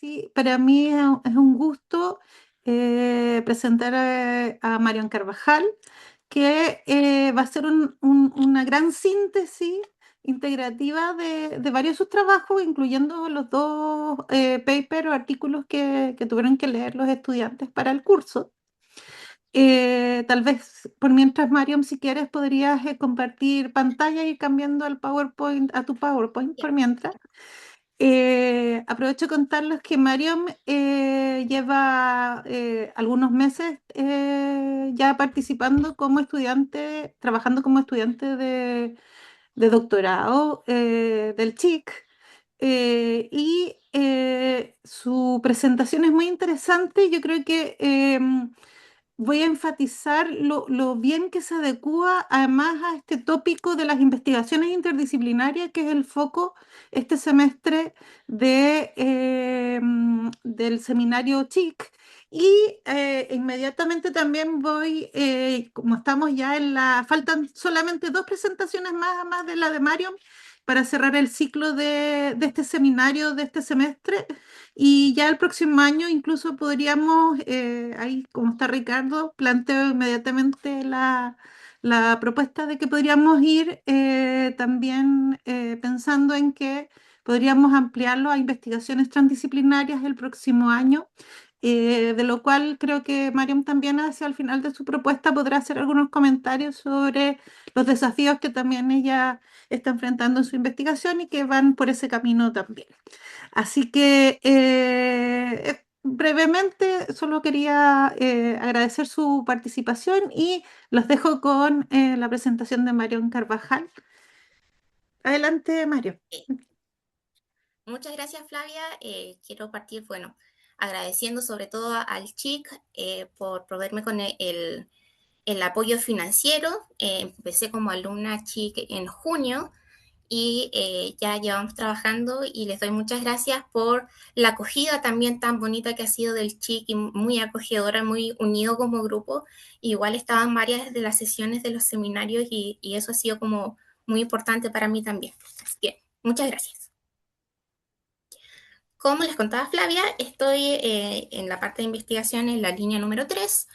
Sí, para mí es un gusto presentar a Marión Carvajal, que va a ser una gran síntesis integrativa de varios de sus trabajos, incluyendo los dos papers o artículos que tuvieron que leer los estudiantes para el curso. Tal vez por mientras, Mariam, si quieres, podrías compartir pantalla y ir cambiando al PowerPoint, a tu PowerPoint Ya. por mientras. Aprovecho de contarles que Mariam lleva algunos meses ya participando como estudiante, trabajando como estudiante de doctorado del CHIC. Su presentación es muy interesante. Yo creo que voy a enfatizar lo bien que se adecúa además a este tópico de las investigaciones interdisciplinarias, que es el foco este semestre del seminario CHIC. Inmediatamente también voy, como estamos ya faltan solamente dos presentaciones más de la de Mariam para cerrar el ciclo de este seminario de este semestre. Y ya el próximo año incluso podríamos, ahí como está Ricardo, planteo inmediatamente la propuesta de que podríamos ir también pensando en que podríamos ampliarlo a investigaciones transdisciplinarias el próximo año, de lo cual creo que Mariam también hacia el final de su propuesta podrá hacer algunos comentarios sobre los desafíos que también ella está enfrentando en su investigación y que van por ese camino también. Así que brevemente solo quería agradecer su participación y los dejo con la presentación de Marión Carvajal. Adelante, Mario. Eh, Muchas gracias, Flavia. Quiero partir, bueno, agradeciendo sobre todo al CHIC por proveerme con el apoyo financiero. Empecé como alumna CHIC en junio y ya llevamos trabajando y les doy muchas gracias por la acogida también tan bonita que ha sido del CHIC y muy acogedora, muy unido como grupo. Igual estaban varias de las sesiones de los seminarios y eso ha sido como muy importante para mí también. Así que muchas gracias. Como les contaba Flavia, estoy en la parte de investigación en la línea número 3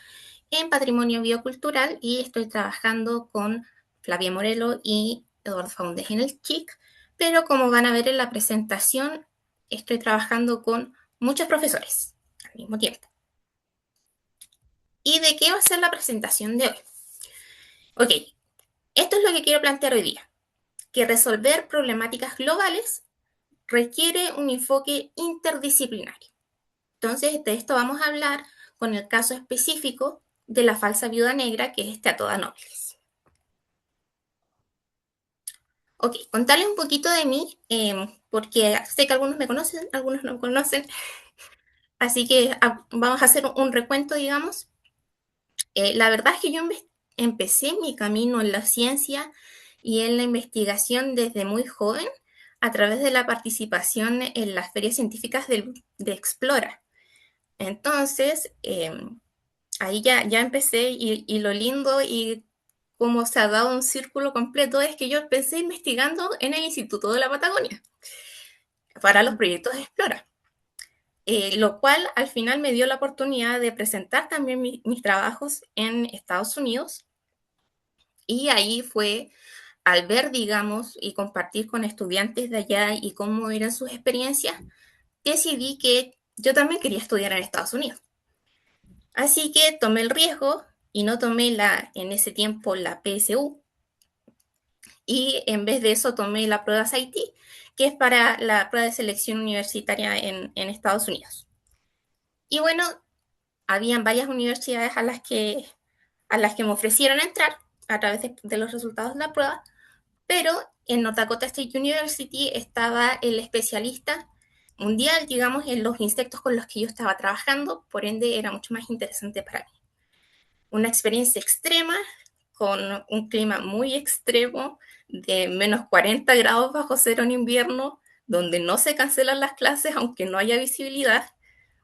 en patrimonio biocultural y estoy trabajando con Flavia Morelo y Eduardo Faúndez en el CHIC, pero como van a ver en la presentación, estoy trabajando con muchos profesores al mismo tiempo. ¿Y de qué va a ser la presentación de hoy? Ok, esto es lo que quiero plantear hoy día, que resolver problemáticas globales requiere un enfoque interdisciplinario. Entonces, de esto vamos a hablar con el caso específico de la falsa viuda negra, que es Teatro Nobles. Ok, contarles un poquito de mí, porque sé que algunos me conocen, algunos no me conocen, así que vamos a hacer un recuento, digamos. La verdad es que yo empecé mi camino en la ciencia y en la investigación desde muy joven a través de la participación en las ferias científicas de Explora. Entonces, ahí ya empecé y lo lindo y cómo se ha dado un círculo completo es que yo empecé investigando en el Instituto de la Patagonia para los proyectos de Explora, lo cual al final me dio la oportunidad de presentar también mis trabajos en Estados Unidos y ahí fue al ver, digamos, y compartir con estudiantes de allá y cómo eran sus experiencias, decidí que yo también quería estudiar en Estados Unidos. Así que tomé el riesgo y no tomé en ese tiempo la PSU y en vez de eso tomé la prueba SAT, que es para la prueba de selección universitaria en Estados Unidos. Y bueno, habían varias universidades a las que me ofrecieron entrar a través de los resultados de la prueba, pero en North Dakota State University estaba el especialista mundial, digamos, en los insectos con los que yo estaba trabajando, por ende era mucho más interesante para mí. Una experiencia extrema con un clima muy extremo de menos 40 grados bajo cero en invierno, donde no se cancelan las clases aunque no haya visibilidad.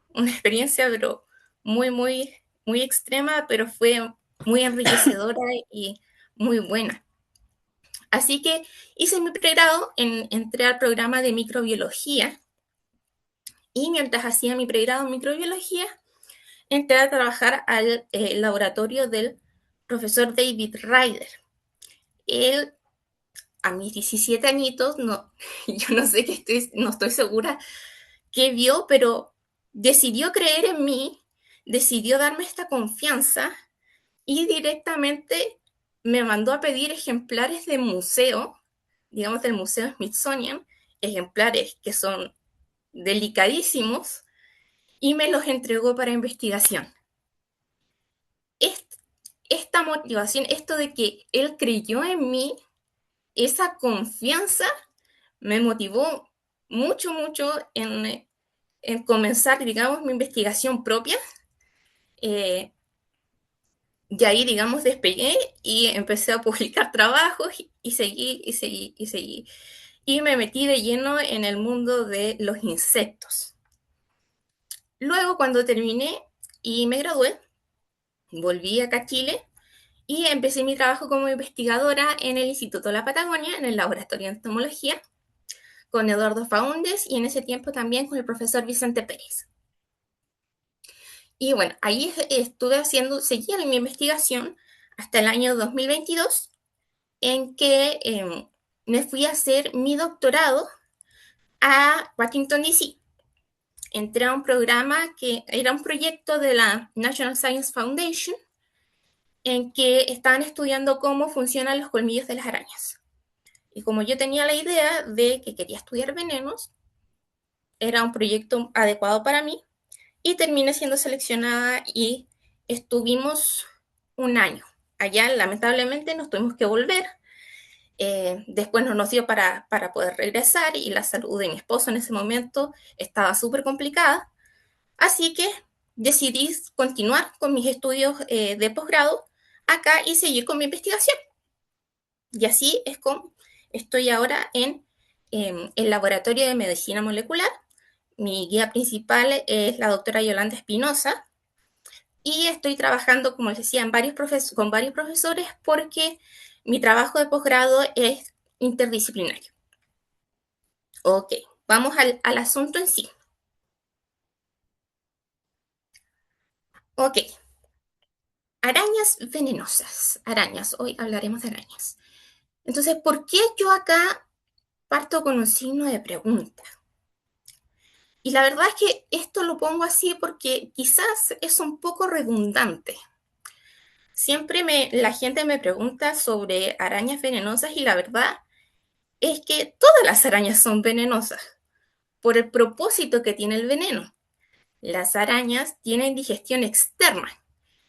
Una experiencia pero muy, muy, muy extrema, pero fue muy enriquecedora y muy buena. Así que hice mi pregrado, entré al programa de microbiología Y mientras hacía mi pregrado en microbiología, entré a trabajar al laboratorio del profesor David Ryder. Él, a mis 17 añitos, no, yo no sé no estoy segura qué vio, pero decidió creer en mí, decidió darme esta confianza y directamente me mandó a pedir ejemplares de museo, digamos del Museo Smithsonian, ejemplares que son delicadísimos, y me los entregó para investigación. Esta motivación, esto de que él creyó en mí, esa confianza me motivó mucho, mucho en comenzar, digamos, mi investigación propia. Eh, y ahí, digamos, despegué y empecé a publicar trabajos y seguí, y seguí, y seguí. Y me metí de lleno en el mundo de los insectos. Luego, cuando terminé y me gradué, volví acá a Chile y empecé mi trabajo como investigadora en el Instituto de la Patagonia, en el Laboratorio de Entomología, con Eduardo Faúndez y en ese tiempo también con el profesor Vicente Pérez. Y bueno, ahí estuve seguía mi investigación hasta el año 2022, en que me fui a hacer mi doctorado a Washington, D.C. Entré a un programa que era un proyecto de la National Science Foundation, en que estaban estudiando cómo funcionan los colmillos de las arañas. Y como yo tenía la idea de que quería estudiar venenos, era un proyecto adecuado para mí y terminé siendo seleccionada y estuvimos un año. Allá lamentablemente nos tuvimos que volver. Después no nos dio para poder regresar y la salud de mi esposo en ese momento estaba súper complicada. Así que decidí continuar con mis estudios de posgrado acá y seguir con mi investigación. Y así es como estoy ahora en el Laboratorio de Medicina Molecular. Mi guía principal es la doctora Yolanda Espinosa y estoy trabajando, como les decía, con varios profesores porque mi trabajo de posgrado es interdisciplinario. Ok, vamos al asunto en sí. Ok, arañas venenosas. Arañas, hoy hablaremos de arañas. Entonces, ¿por qué yo acá parto con un signo de pregunta? Y la verdad es que esto lo pongo así porque quizás es un poco redundante. Siempre la gente me pregunta sobre arañas venenosas y la verdad es que todas las arañas son venenosas por el propósito que tiene el veneno. Las arañas tienen digestión externa,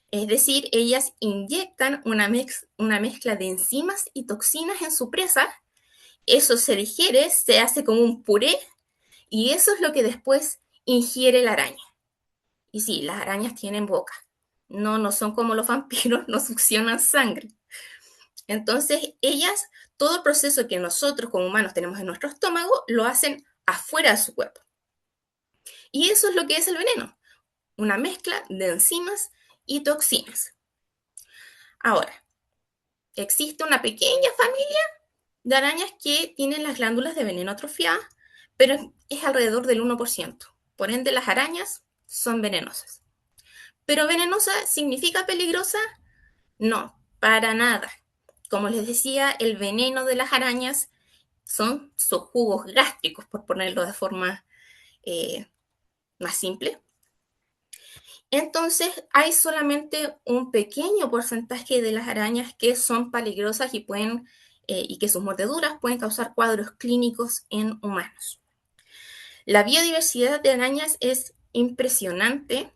es decir, ellas inyectan una mezcla de enzimas y toxinas en su presa, eso se digiere, se hace como un puré y eso es lo que después ingiere la araña. Y sí, las arañas tienen boca. No, no son como los vampiros, no succionan sangre. Entonces, ellas, todo el proceso que nosotros como humanos tenemos en nuestro estómago, lo hacen afuera de su cuerpo. Y eso es lo que es el veneno, una mezcla de enzimas y toxinas. Ahora, existe una pequeña familia de arañas que tienen las glándulas de veneno atrofiadas, pero es alrededor del 1%. Por ende, las arañas son venenosas. ¿Pero venenosa significa peligrosa? No, para nada. Como les decía, el veneno de las arañas son sus jugos gástricos, por ponerlo de forma más simple. Entonces, hay solamente un pequeño porcentaje de las arañas que son peligrosas y que sus mordeduras pueden causar cuadros clínicos en humanos. La biodiversidad de arañas es impresionante.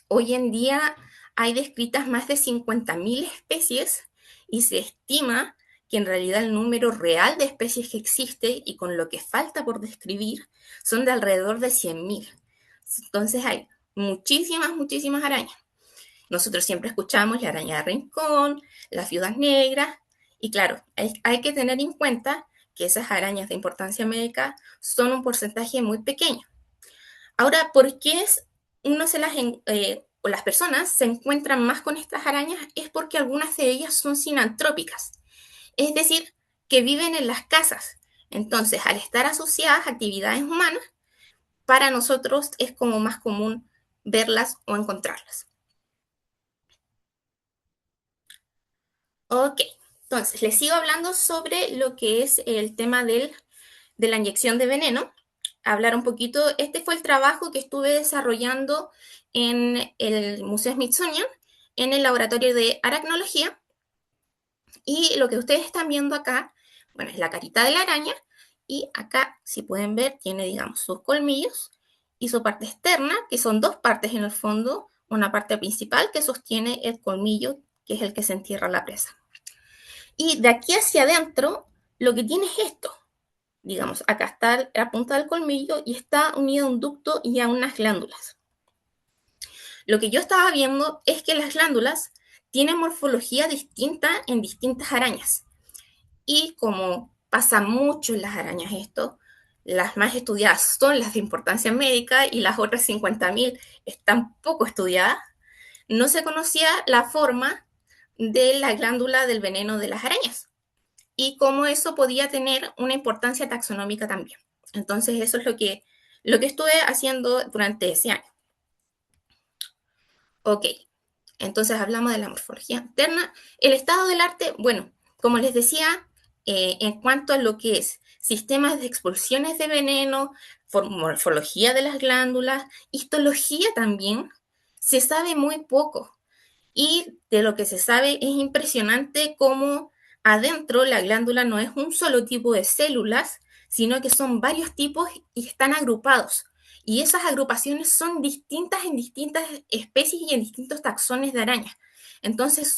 Hoy en día hay descritas más de 50.000 especies y se estima que en realidad el número real de especies que existe y con lo que falta por describir son de alrededor de 100.000. Entonces hay muchísimas, muchísimas arañas. Nosotros siempre escuchamos la araña de rincón, las viudas negras, y claro, hay que tener en cuenta que esas arañas de importancia médica son un porcentaje muy pequeño. Ahora, ¿por qué o las personas se encuentran más con estas arañas? Es porque algunas de ellas son sinantrópicas, es decir, que viven en las casas. Entonces, al estar asociadas a actividades humanas, para nosotros es como más común verlas o encontrarlas. Ok, entonces les sigo hablando sobre lo que es el tema de la inyección de veneno. Hablar un poquito, este fue el trabajo que estuve desarrollando en el Museo Smithsonian, en el laboratorio de aracnología. Y lo que ustedes están viendo acá, bueno, es la carita de la araña. Y acá, si pueden ver, tiene, digamos, sus colmillos y su parte externa, que son dos partes en el fondo. Una parte principal que sostiene el colmillo, que es el que se entierra la presa. Y de aquí hacia adentro, lo que tiene es esto. Digamos, acá está la punta del colmillo y está unido a un ducto y a unas glándulas. Lo que yo estaba viendo es que las glándulas tienen morfología distinta en distintas arañas. Y como pasa mucho en las arañas esto, las más estudiadas son las de importancia médica y las otras 50.000 están poco estudiadas, no se conocía la forma de la glándula del veneno de las arañas y cómo eso podía tener una importancia taxonómica también. Entonces eso es lo que estuve haciendo durante ese año. Ok, entonces hablamos de la morfología interna. El estado del arte, bueno, como les decía, en cuanto a lo que es sistemas de expulsiones de veneno, morfología de las glándulas, histología también, se sabe muy poco. Y de lo que se sabe es impresionante cómo adentro la glándula no es un solo tipo de células, sino que son varios tipos y están agrupados. Y esas agrupaciones son distintas en distintas especies y en distintos taxones de arañas. Entonces,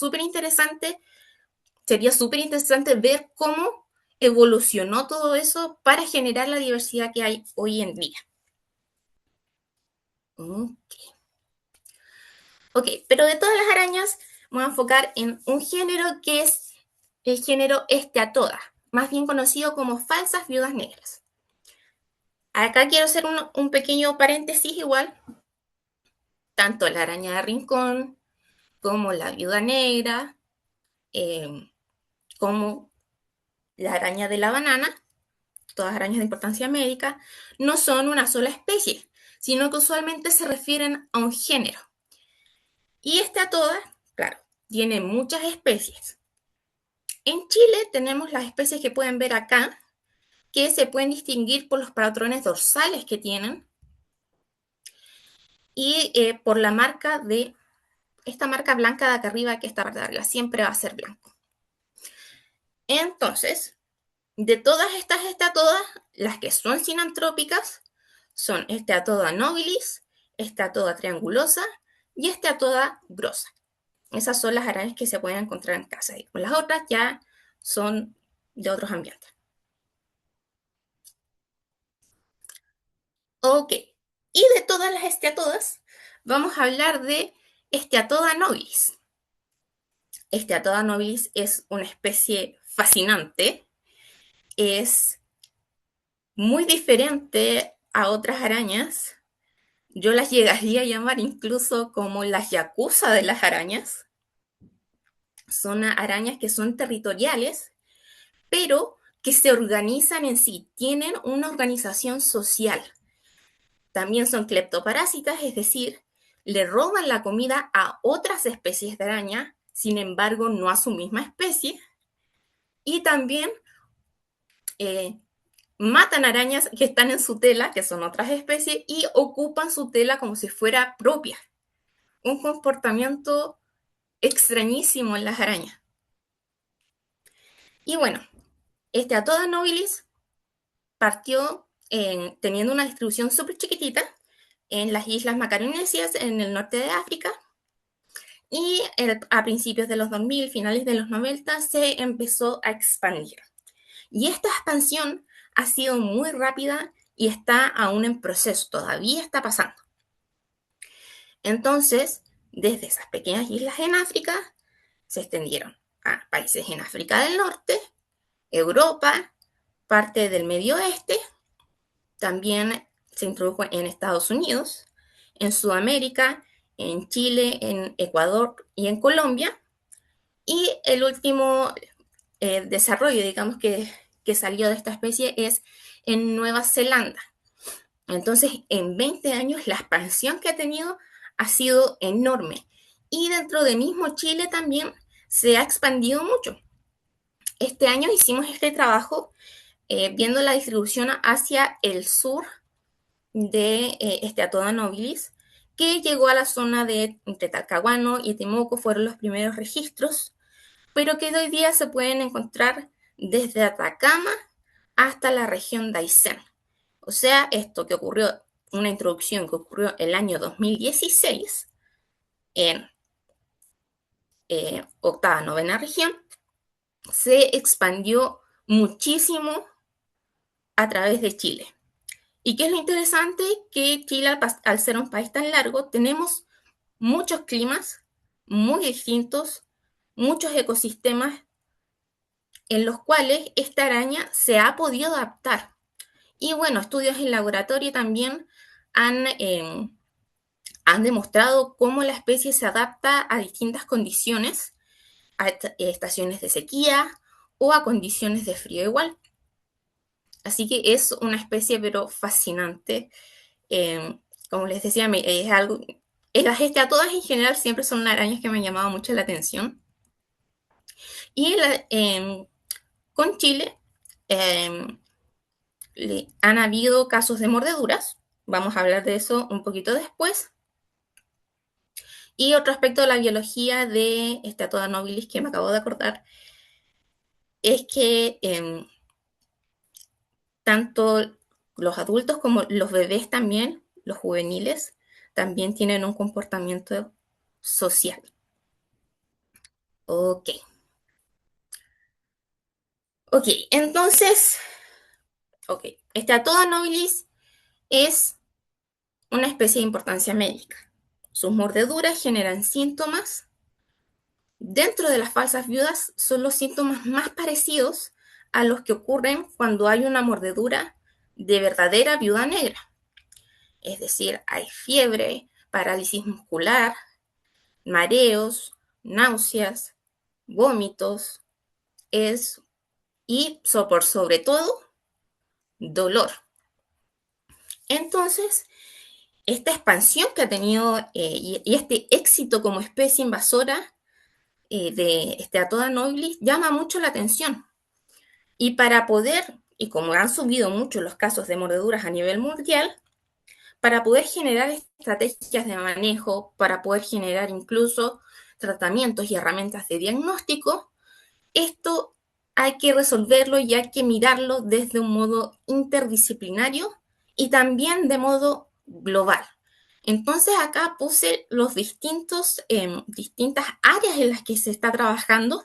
sería súper interesante ver cómo evolucionó todo eso para generar la diversidad que hay hoy en día. Ok, pero de todas las arañas, me voy a enfocar en un género que es el género Esteatoda, más bien conocido como falsas viudas negras. Acá quiero hacer un pequeño paréntesis igual. Tanto la araña de rincón como la viuda negra, eh, como la araña de la banana, todas arañas de importancia médica, no son una sola especie, sino que usualmente se refieren a un género. Y Esteatoda, claro, tiene muchas especies. En Chile tenemos las especies que pueden ver acá, que se pueden distinguir por los patrones dorsales que tienen y por la marca de esta marca blanca de acá arriba, que esta parte de arriba siempre va a ser blanco. Entonces, de todas estas estatodas, las que son sinantrópicas son Esteatoda nobilis, Esteatoda triangulosa y Esteatoda grossa. Esas son las arañas que se pueden encontrar en casa. Y las otras ya son de otros ambientes. Ok, y de todas las esteatodas, vamos a hablar de Esteatoda nobilis. Esteatoda nobilis es una especie fascinante, es muy diferente a otras arañas. Yo las llegaría a llamar incluso como las yakuza de las arañas. Son arañas que son territoriales, pero que se organizan en sí, tienen una organización social. También son cleptoparásitas, es decir, le roban la comida a otras especies de araña, sin embargo, no a su misma especie. Y también matan arañas que están en su tela, que son otras especies, y ocupan su tela como si fuera propia. Un comportamiento extrañísimo en las arañas. Y bueno, Atoda nobilis partió teniendo una distribución súper chiquitita en las islas Macaronesias, en el norte de África, y a principios de los 2000, finales de los 90, se empezó a expandir. Y esta expansión ha sido muy rápida y está aún en proceso, todavía está pasando. Entonces, desde esas pequeñas islas en África, se extendieron a países en África del Norte, Europa, parte del Medio Oeste, también se introdujo en Estados Unidos, en Sudamérica, en Chile, en Ecuador y en Colombia. Y el último desarrollo, digamos, que salió de esta especie es en Nueva Zelanda. Entonces, en 20 años, la expansión que ha tenido ha sido enorme. Y dentro de mismo Chile también se ha expandido mucho. Este año hicimos este trabajo viendo la distribución hacia el sur de Atoda nobilis, que llegó a la zona de entre Talcahuano y Temuco, fueron los primeros registros, pero que hoy día se pueden encontrar desde Atacama hasta la región de Aysén. O sea, esto que ocurrió, una introducción que ocurrió el año 2016 en octava, novena región, se expandió muchísimo a través de Chile. ¿Y qué es lo interesante? Que Chile, al ser un país tan largo, tenemos muchos climas muy distintos, muchos ecosistemas en los cuales esta araña se ha podido adaptar. Y bueno, estudios en laboratorio también han, eh, han demostrado cómo la especie se adapta a distintas condiciones, a estaciones de sequía o a condiciones de frío igual. Así que es una especie pero fascinante. Eh, Como les decía, es algo... Las todas en general siempre son arañas que me han llamado mucho la atención. Y con Chile eh, han habido casos de mordeduras. Vamos a hablar de eso un poquito después. Y otro aspecto de la biología de Atoda nobilis que me acabo de acordar es que tanto los adultos como los bebés también, los juveniles, también tienen un comportamiento social. Ok. Ok, entonces, ok, Atoda nobilis es una especie de importancia médica. Sus mordeduras generan síntomas. Dentro de las falsas viudas son los síntomas más parecidos a los que ocurren cuando hay una mordedura de verdadera viuda negra. Es decir, hay fiebre, parálisis muscular, mareos, náuseas, vómitos, y por sobre todo, dolor. Entonces, esta expansión que ha tenido y este éxito como especie invasora de Atoda nobilis llama mucho la atención. Y para poder, y como han subido mucho los casos de mordeduras a nivel mundial, para poder generar estrategias de manejo, para poder generar incluso tratamientos y herramientas de diagnóstico, esto hay que resolverlo y hay que mirarlo desde un modo interdisciplinario y también de modo global. Entonces acá puse los distintas áreas en las que se está trabajando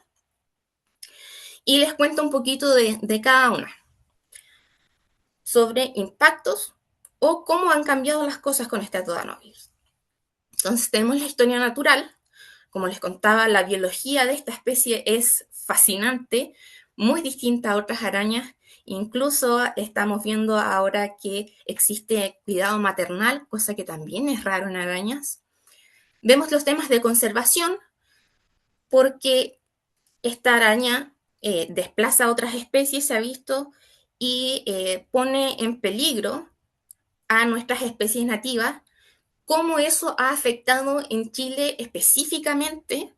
y les cuento un poquito de cada una sobre impactos o cómo han cambiado las cosas con Atoda nobilis. Entonces tenemos la historia natural. Como les contaba, la biología de esta especie es fascinante, muy distinta a otras arañas. Incluso estamos viendo ahora que existe cuidado maternal, cosa que también es raro en arañas. Vemos los temas de conservación, porque esta araña desplaza a otras especies, se ha visto, y pone en peligro a nuestras especies nativas. ¿Cómo eso ha afectado en Chile específicamente?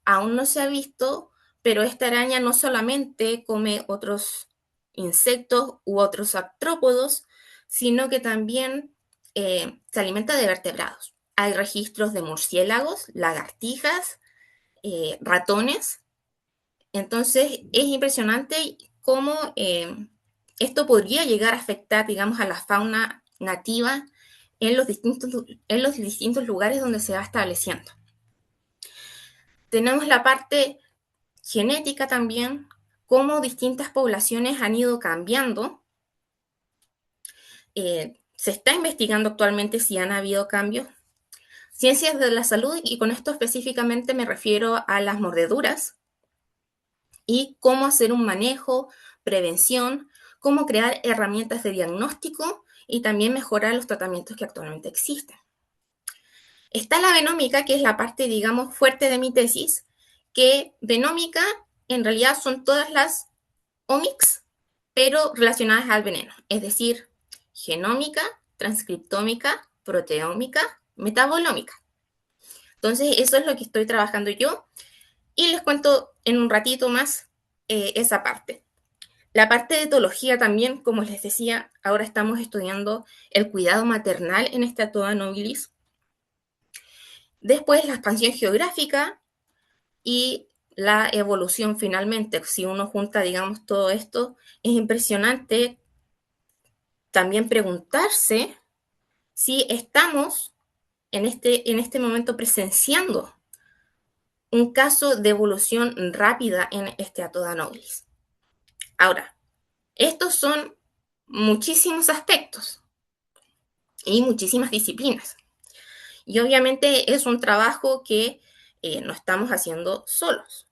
Aún no se ha visto, pero esta araña no solamente come otros insectos u otros artrópodos, sino que también se alimenta de vertebrados. Hay registros de murciélagos, lagartijas, ratones. Entonces es impresionante cómo esto podría llegar a afectar, digamos, a la fauna nativa en los distintos lugares donde se va estableciendo. Tenemos la parte genética también, cómo distintas poblaciones han ido cambiando. Se está investigando actualmente si han habido cambios. Ciencias de la salud, y con esto específicamente me refiero a las mordeduras y cómo hacer un manejo, prevención, cómo crear herramientas de diagnóstico y también mejorar los tratamientos que actualmente existen. Está la venómica, que es la parte, digamos, fuerte de mi tesis, que venómica en realidad son todas las omics, pero relacionadas al veneno, es decir, genómica transcriptómica, proteómica, metabolómica. Entonces, eso es lo que estoy trabajando yo y les cuento en un ratito más esa parte. La parte de etología también, como les decía, ahora estamos estudiando el cuidado maternal en Steatophyta nobilis. Después la expansión geográfica y la evolución finalmente. Si uno junta, digamos, todo esto, es impresionante también preguntarse si estamos en este momento presenciando un caso de evolución rápida en Steatophyta nobilis. Ahora, estos son muchísimos aspectos y muchísimas disciplinas. Y obviamente es un trabajo que no estamos haciendo solos.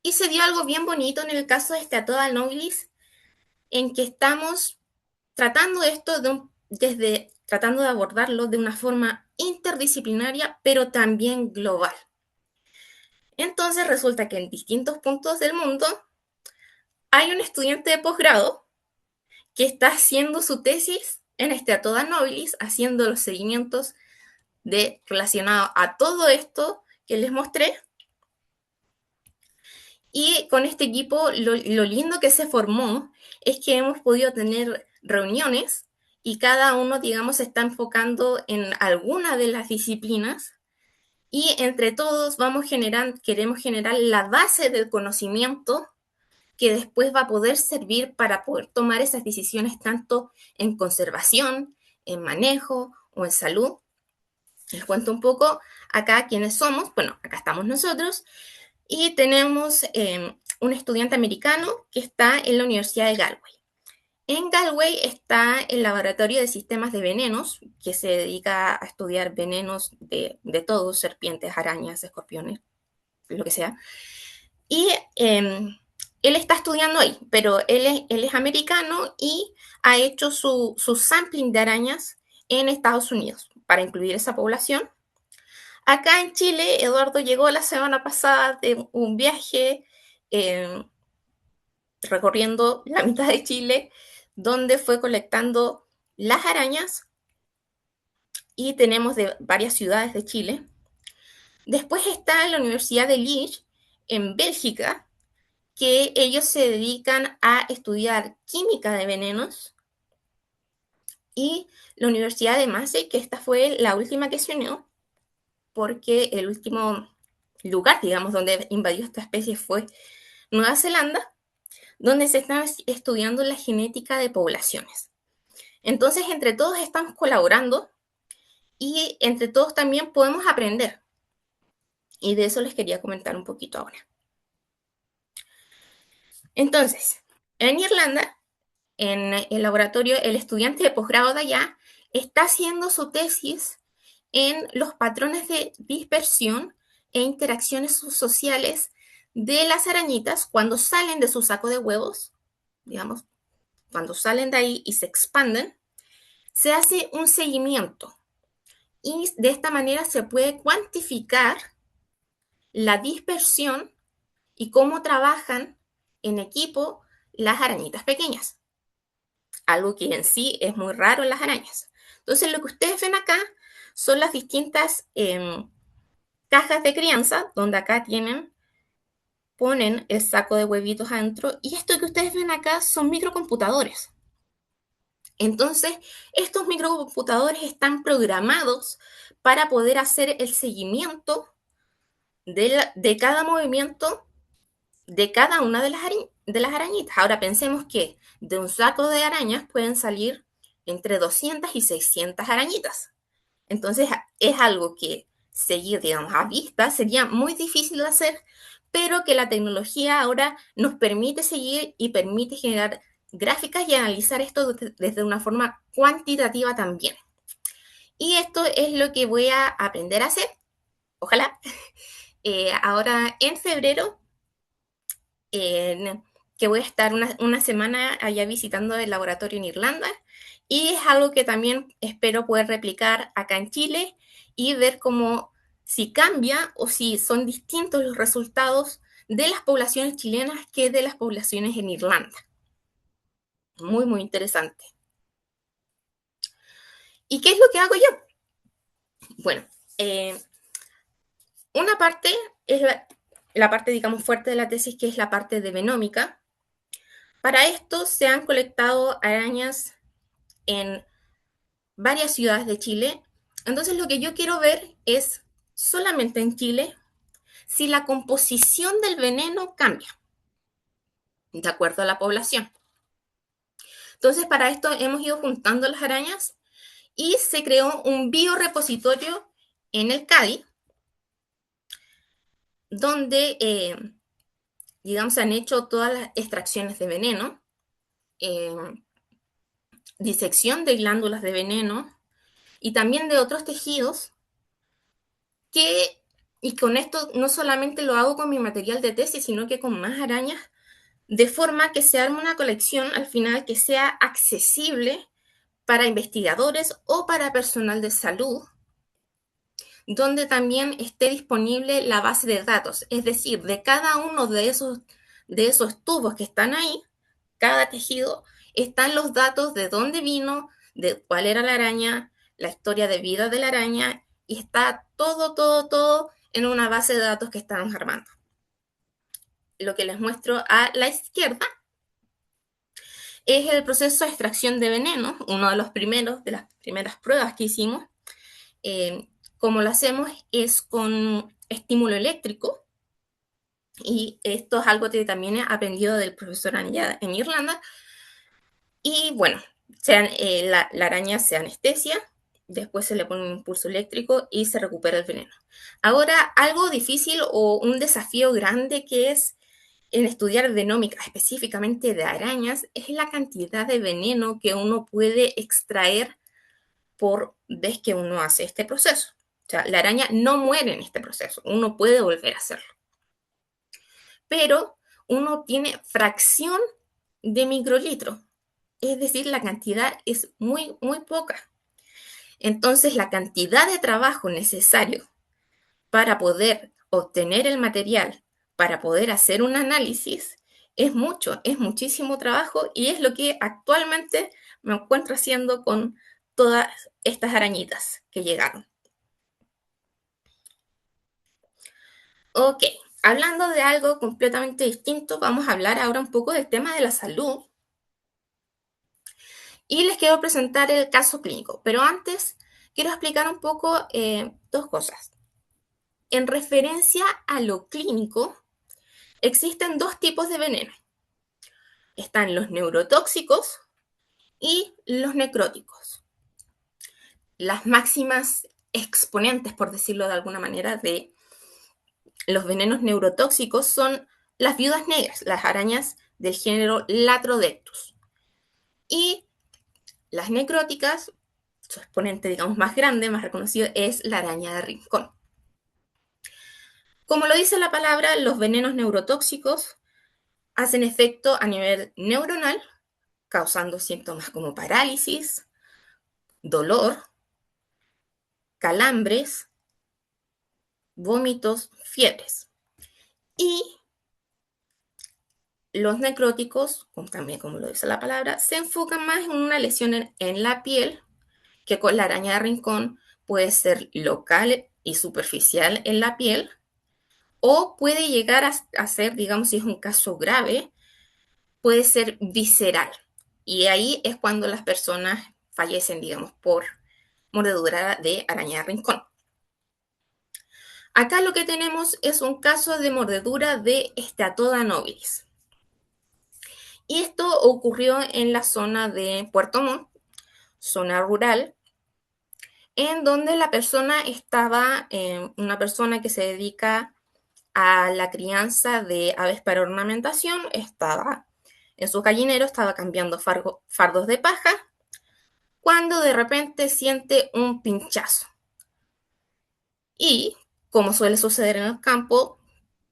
Y se dio algo bien bonito en el caso de Steatophyta nobilis, en que estamos tratando esto tratando de abordarlo de una forma interdisciplinaria, pero también global. Entonces resulta que en distintos puntos del mundo hay un estudiante de posgrado que está haciendo su tesis en Steatophyta nobilis, haciendo los seguimientos relacionados a todo esto que les mostré. Y con este equipo lo lindo que se formó es que hemos podido tener reuniones y cada uno, digamos, se está enfocando en alguna de las disciplinas y entre todos queremos generar la base del conocimiento que después va a poder servir para poder tomar esas decisiones tanto en conservación, en manejo o en salud. Les cuento un poco acá quiénes somos. Bueno, acá estamos nosotros y tenemos un estudiante americano que está en la Universidad de Galway. En Galway está el Laboratorio de Sistemas de Venenos, que se dedica a estudiar venenos de todos, serpientes, arañas, escorpiones, lo que sea. Y él está estudiando ahí, pero él es americano y ha hecho su sampling de arañas en Estados Unidos para incluir esa población. Acá en Chile, Eduardo llegó la semana pasada de un viaje recorriendo la mitad de Chile, donde fue colectando las arañas y tenemos de varias ciudades de Chile. Después está la Universidad de Liege, en Bélgica, que ellos se dedican a estudiar química de venenos. Y la Universidad de Massey, que esta fue la última que se unió, porque el último lugar, digamos, donde invadió esta especie fue Nueva Zelanda, donde se está estudiando la genética de poblaciones. Entonces, entre todos estamos colaborando y entre todos también podemos aprender. Y de eso les quería comentar un poquito ahora. Entonces, en Irlanda, en el laboratorio, el estudiante de posgrado de allá está haciendo su tesis en los patrones de dispersión e interacciones sociales de las arañitas cuando salen de su saco de huevos, digamos, cuando salen de ahí y se expanden, se hace un seguimiento y de esta manera se puede cuantificar la dispersión y cómo trabajan en equipo las arañitas pequeñas, algo que en sí es muy raro en las arañas. Entonces, lo que ustedes ven acá son las distintas cajas de crianza, donde acá ponen el saco de huevitos adentro, y esto que ustedes ven acá son microcomputadores. Entonces, estos microcomputadores están programados para poder hacer el seguimiento de cada movimiento de cada una de las arañitas. Ahora pensemos que de un saco de arañas pueden salir entre 200 y 600 arañitas. Entonces es algo que seguir, digamos, a vista sería muy difícil de hacer, pero que la tecnología ahora nos permite seguir y permite generar gráficas y analizar esto desde una forma cuantitativa también. Y esto es lo que voy a aprender a hacer, ojalá, ahora en febrero, que voy a estar una semana allá visitando el laboratorio en Irlanda, y es algo que también espero poder replicar acá en Chile y ver cómo si cambia o si son distintos los resultados de las poblaciones chilenas que de las poblaciones en Irlanda. Muy, muy interesante. ¿Y qué es lo que hago yo? Bueno, eh, una parte es la parte, digamos, fuerte de la tesis, que es la parte de venómica. Para esto se han colectado arañas en varias ciudades de Chile. Entonces lo que yo quiero ver es solamente en Chile si la composición del veneno cambia de acuerdo a la población. Entonces para esto hemos ido juntando las arañas y se creó un biorepositorio en el CADI donde, digamos, se han hecho todas las extracciones de veneno, eh, disección de glándulas de veneno y también de otros tejidos que, y con esto no solamente lo hago con mi material de tesis, sino que con más arañas, de forma que se arme una colección al final que sea accesible para investigadores o para personal de salud, donde también esté disponible la base de datos, es decir, de cada uno de esos tubos que están ahí, cada tejido, están los datos de dónde vino, de cuál era la araña, la historia de vida de la araña, y está todo, todo, todo en una base de datos que estamos armando. Lo que les muestro a la izquierda es el proceso de extracción de veneno, uno de los primeros, de las primeras pruebas que hicimos. Como lo hacemos es con estímulo eléctrico, y esto es algo que también he aprendido del profesor Anillada en Irlanda. Y bueno, la araña se anestesia, después se le pone un impulso eléctrico y se recupera el veneno. Ahora, algo difícil o un desafío grande que es en estudiar venómica, específicamente de arañas, es la cantidad de veneno que uno puede extraer por vez que uno hace este proceso. O sea, la araña no muere en este proceso, uno puede volver a hacerlo. Pero uno tiene fracción de microlitro, es decir, la cantidad es muy, muy poca. Entonces, la cantidad de trabajo necesario para poder obtener el material, para poder hacer un análisis, es mucho, es muchísimo trabajo y es lo que actualmente me encuentro haciendo con todas estas arañitas que llegaron. Ok, hablando de algo completamente distinto, vamos a hablar ahora un poco del tema de la salud y les quiero presentar el caso clínico, pero antes quiero explicar un poco dos cosas. En referencia a lo clínico, existen dos tipos de veneno. Están los neurotóxicos y los necróticos. Las máximas exponentes, por decirlo de alguna manera, de los venenos neurotóxicos son las viudas negras, las arañas del género Latrodectus. Y las necróticas, su exponente, digamos, más grande, más reconocido, es la araña de rincón. Como lo dice la palabra, los venenos neurotóxicos hacen efecto a nivel neuronal, causando síntomas como parálisis, dolor, calambres, vómitos, fiebres. Y los necróticos, también como lo dice la palabra, se enfocan más en una lesión en la piel, que con la araña de rincón puede ser local y superficial en la piel, o puede llegar a ser, digamos, si es un caso grave, puede ser visceral. Y ahí es cuando las personas fallecen, digamos, por mordedura de araña de rincón. Acá lo que tenemos es un caso de mordedura de Steatoda nobilis. Y esto ocurrió en la zona de Puerto Montt, zona rural, en donde la persona estaba, una persona que se dedica a la crianza de aves para ornamentación, estaba en su gallinero, estaba cambiando fardos de paja, cuando de repente siente un pinchazo. Y, como suele suceder en el campo,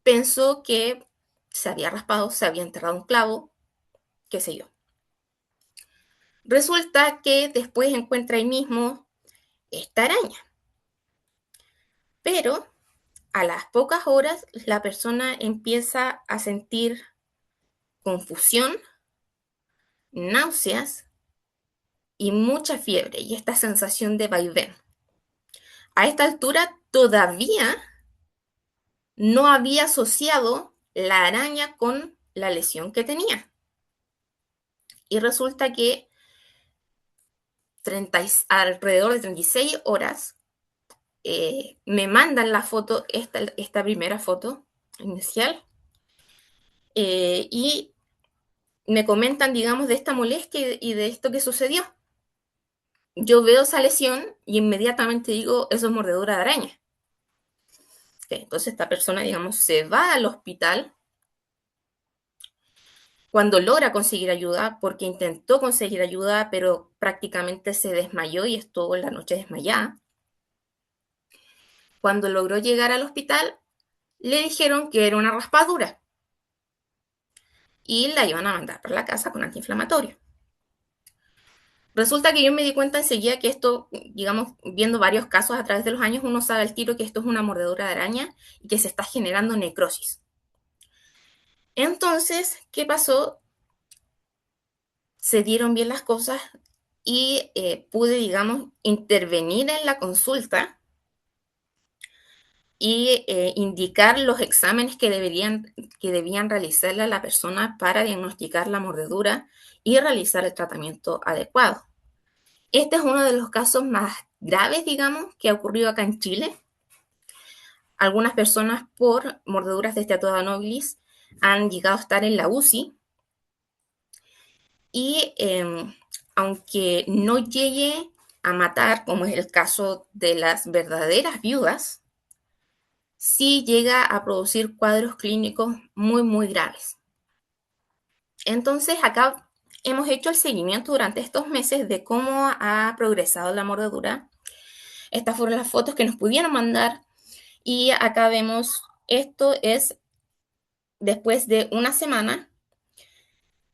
pensó que se había raspado, se había enterrado un clavo, qué sé yo. Resulta que después encuentra ahí mismo esta araña. Pero a las pocas horas la persona empieza a sentir confusión, náuseas, y mucha fiebre y esta sensación de vaivén. A esta altura todavía no había asociado la araña con la lesión que tenía. Y resulta que alrededor de 36 horas me mandan la foto, esta primera foto inicial, y me comentan, digamos, de esta molestia y de esto que sucedió. Yo veo esa lesión y inmediatamente digo, eso es mordedura de araña. Entonces esta persona, digamos, se va al hospital cuando logra conseguir ayuda, porque intentó conseguir ayuda, pero prácticamente se desmayó y estuvo en la noche desmayada. Cuando logró llegar al hospital, le dijeron que era una raspadura y la iban a mandar para la casa con antiinflamatorio. Resulta que yo me di cuenta enseguida que esto, digamos, viendo varios casos a través de los años, uno sabe al tiro que esto es una mordedura de araña y que se está generando necrosis. Entonces, ¿qué pasó? Se dieron bien las cosas y pude, digamos, intervenir en la consulta y indicar los exámenes que debían realizarle a la persona para diagnosticar la mordedura y realizar el tratamiento adecuado. Este es uno de los casos más graves, digamos, que ha ocurrido acá en Chile. Algunas personas por mordeduras de Steatophragma nobilis han llegado a estar en la UCI y aunque no llegue a matar, como es el caso de las verdaderas viudas, sí llega a producir cuadros clínicos muy, muy graves. Entonces, acá hemos hecho el seguimiento durante estos meses de cómo ha progresado la mordedura. Estas fueron las fotos que nos pudieron mandar y acá vemos, esto es después de una semana.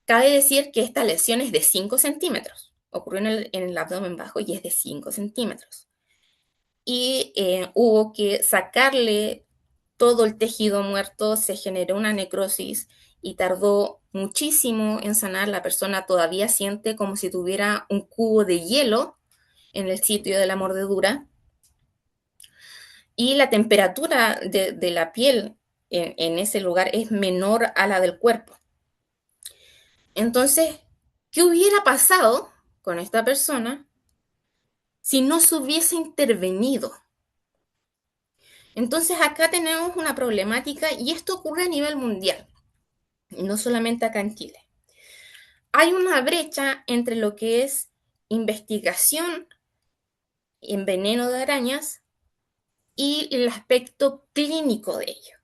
Cabe decir que esta lesión es de 5 centímetros. Ocurrió en el abdomen bajo y es de 5 centímetros. Y hubo que sacarle todo el tejido muerto, se generó una necrosis y tardó muchísimo en sanar. La persona todavía siente como si tuviera un cubo de hielo en el sitio de la mordedura. Y la temperatura de la piel en ese lugar es menor a la del cuerpo. Entonces, ¿qué hubiera pasado con esta persona si no se hubiese intervenido? Entonces, acá tenemos una problemática y esto ocurre a nivel mundial, no solamente acá en Chile. Hay una brecha entre lo que es investigación en veneno de arañas y el aspecto clínico de ello.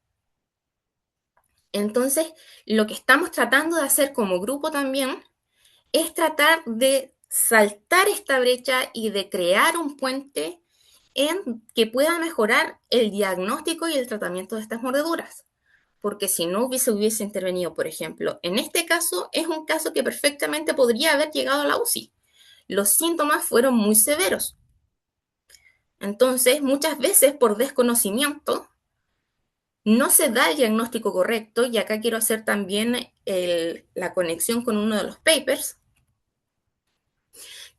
Entonces, lo que estamos tratando de hacer como grupo también es tratar de saltar esta brecha y de crear un puente en que pueda mejorar el diagnóstico y el tratamiento de estas mordeduras. Porque si no hubiese intervenido, por ejemplo, en este caso es un caso que perfectamente podría haber llegado a la UCI. Los síntomas fueron muy severos. Entonces, muchas veces por desconocimiento, no se da el diagnóstico correcto, y acá quiero hacer también la conexión con uno de los papers,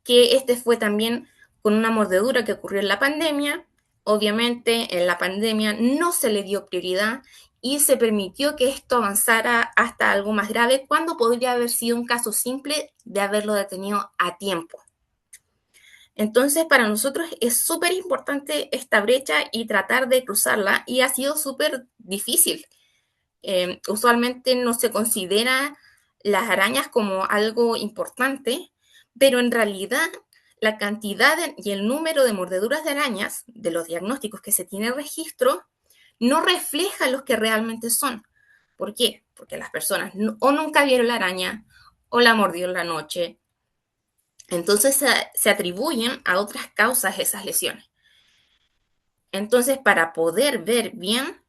que este fue también con una mordedura que ocurrió en la pandemia. Obviamente en la pandemia no se le dio prioridad y se permitió que esto avanzara hasta algo más grave cuando podría haber sido un caso simple de haberlo detenido a tiempo. Entonces, para nosotros es súper importante esta brecha y tratar de cruzarla, y ha sido súper difícil. Usualmente no se considera las arañas como algo importante, pero en realidad la cantidad y el número de mordeduras de arañas de los diagnósticos que se tiene registro no refleja los que realmente son. ¿Por qué? Porque las personas o nunca vieron la araña o la mordió en la noche. Entonces se atribuyen a otras causas esas lesiones. Entonces, para poder ver bien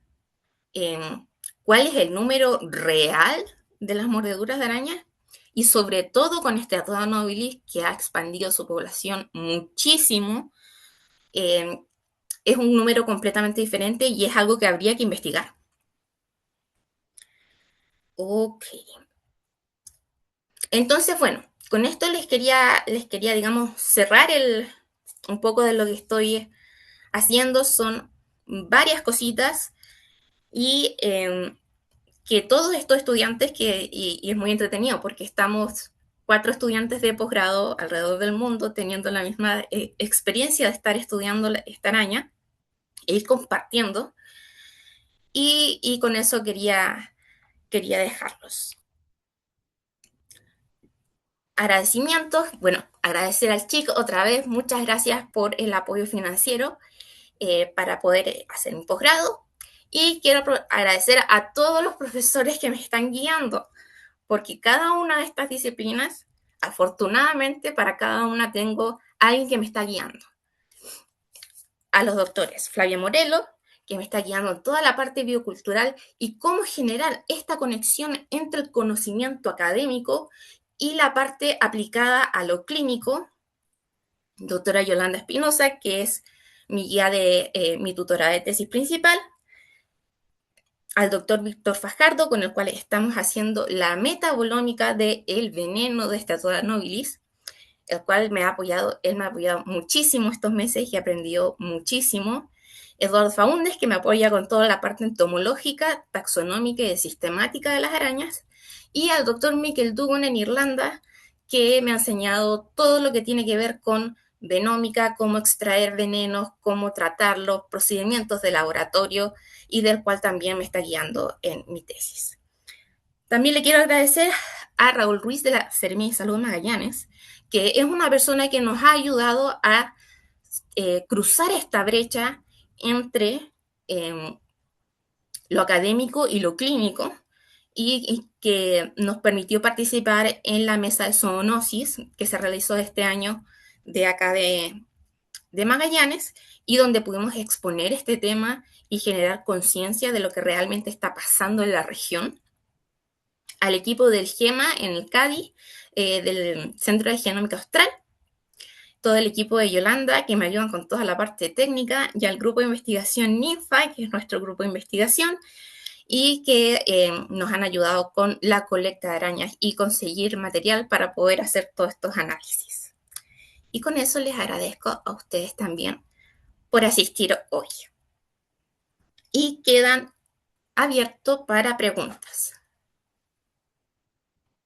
cuál es el número real de las mordeduras de araña, y sobre todo con este Steatophragma nobilis, que ha expandido su población muchísimo, es un número completamente diferente y es algo que habría que investigar. Ok. Entonces, bueno, con esto digamos, cerrar un poco de lo que estoy haciendo. Son varias cositas y que todos estos estudiantes, y es muy entretenido porque estamos 4 estudiantes de posgrado alrededor del mundo teniendo la misma experiencia de estar estudiando esta araña e ir compartiendo, y con eso quería dejarlos. Agradecimientos, bueno, agradecer al chico otra vez, muchas gracias por el apoyo financiero para poder hacer un posgrado, y quiero agradecer a todos los profesores que me están guiando, porque cada una de estas disciplinas, afortunadamente para cada una tengo a alguien que me está guiando. A los doctores Flavia Morelo, que me está guiando en toda la parte biocultural y cómo generar esta conexión entre el conocimiento académico y la parte aplicada a lo clínico. Doctora Yolanda Espinosa, que es mi guía de mi tutora de tesis principal. Al doctor Víctor Fajardo, con el cual estamos haciendo la metabolómica del veneno de Statura nobilis, el cual él me ha apoyado muchísimo estos meses y he aprendido muchísimo. Eduardo Faúndez, que me apoya con toda la parte entomológica, taxonómica y de sistemática de las arañas. Y al doctor Michael Dugan en Irlanda, que me ha enseñado todo lo que tiene que ver con venómica, cómo extraer venenos, cómo tratarlos, procedimientos de laboratorio, y del cual también me está guiando en mi tesis. También le quiero agradecer a Raúl Ruiz de la Seremi de Salud Magallanes, que es una persona que nos ha ayudado a cruzar esta brecha entre lo académico y lo clínico, y que nos permitió participar en la mesa de zoonosis que se realizó este año de acá de Magallanes, y donde pudimos exponer este tema y generar conciencia de lo que realmente está pasando en la región. Al equipo del GEMA en el CADI, del Centro de Genómica Austral, todo el equipo de Yolanda, que me ayudan con toda la parte técnica, y al grupo de investigación NINFA, que es nuestro grupo de investigación, y que nos han ayudado con la colecta de arañas y conseguir material para poder hacer todos estos análisis. Y con eso les agradezco a ustedes también por asistir hoy. Y quedan abiertos para preguntas.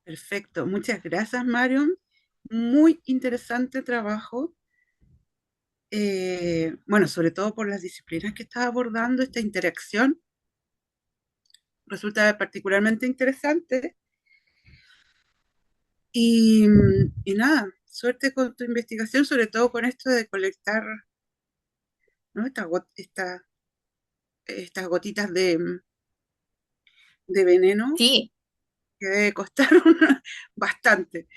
Perfecto, muchas gracias, Marion. Muy interesante trabajo. Bueno, sobre todo por las disciplinas que estás abordando, esta interacción resulta particularmente interesante. Y nada, suerte con tu investigación, sobre todo con esto de colectar, ¿no? Estas gotitas de veneno, Sí, que debe costar bastante.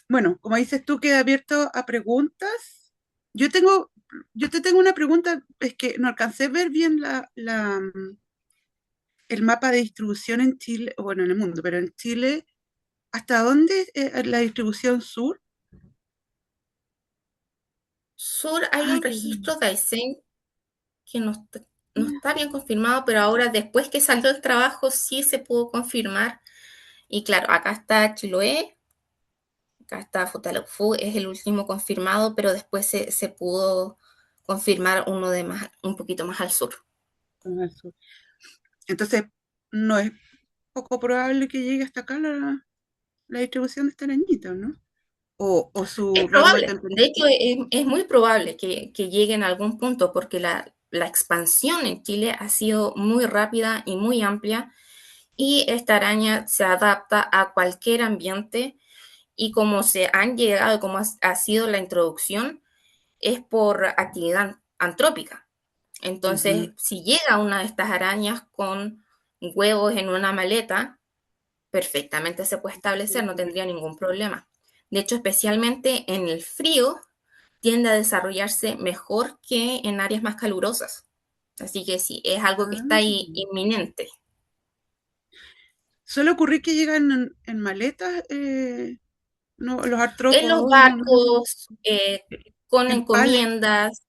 Bueno, como dices tú, queda abierto a preguntas. Yo tengo, yo te tengo una pregunta, es que no alcancé a ver bien el mapa de distribución en Chile, o bueno, en el mundo, pero en Chile, ¿hasta dónde la distribución sur? sur hay Ay, un qué bueno. registro de AISEN que no está bien confirmado, pero ahora después que salió el trabajo sí se pudo confirmar. Y claro, acá está Chiloé, acá está Futaleufú, es el último confirmado, pero después se pudo confirmar uno de más, un poquito más al sur. Al sur. Entonces, no es poco probable que llegue hasta acá la distribución de esta arañita, ¿no? O su Es rango de probable, de temperatura. hecho es muy probable que llegue en algún punto, porque la expansión en Chile ha sido muy rápida y muy amplia, y esta araña se adapta a cualquier ambiente, y como se han llegado, como ha sido la introducción, es por actividad antrópica. Entonces, Ujú, si llega una de estas arañas con huevos en una maleta, perfectamente se puede establecer, no tendría ningún problema. De hecho, especialmente en el frío, tiende a desarrollarse mejor que en áreas más calurosas. Así que sí, es algo que está ahí ah. inminente. Suele ocurrir que llegan en maletas, no, los En los artrópodos, no, barcos, con en pales, encomiendas,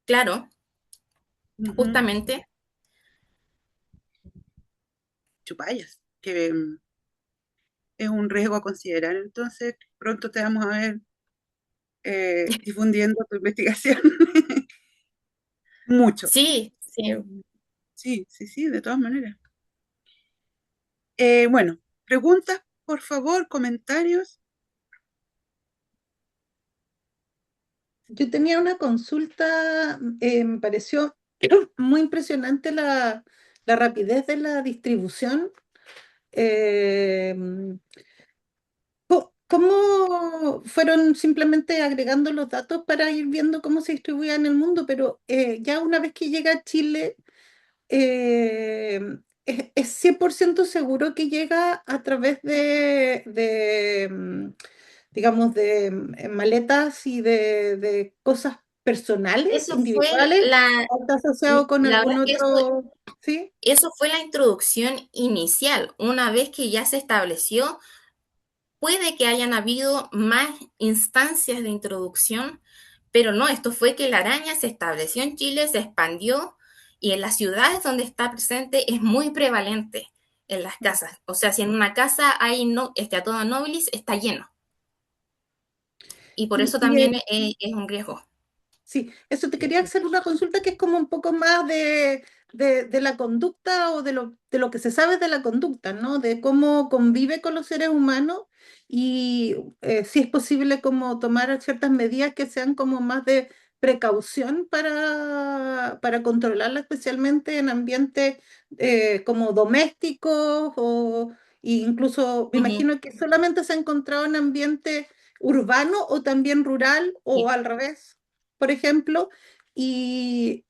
claro, ujú, justamente. chupallas, que es un riesgo a considerar. Entonces, pronto te vamos a ver difundiendo tu investigación. Mucho. Sí, sí. Sí, sí, sí, de todas maneras. Bueno, preguntas, por favor, comentarios. Yo tenía una consulta, me pareció muy impresionante la rapidez de la distribución. Eh, ¿Cómo fueron simplemente agregando los datos para ir viendo cómo se distribuía en el mundo? Pero ya una vez que llega a Chile, eh, es 100% seguro que llega a través digamos, de maletas y de cosas personales, Eso fue individuales, o está asociado con la algún verdad que otro, ¿sí? eso fue la introducción inicial. Una vez que ya se estableció, puede que hayan habido más instancias de introducción, pero no, esto fue que la araña se estableció en Chile, se expandió y en las ciudades donde está presente es muy prevalente en las casas. O sea, si en una casa hay no, Steatona nobilis, está lleno. Y por Y, eso y, también es un riesgo. Sí, eso te quería hacer una consulta que es como un poco más de la conducta o de lo que se sabe de la conducta, ¿no? De cómo convive con los seres humanos y si es posible como tomar ciertas medidas que sean como más de precaución para controlarla, especialmente en ambientes como domésticos o incluso me Ujú, imagino que solamente se ha encontrado en ambiente urbano o también rural o sí. al revés, por ejemplo, y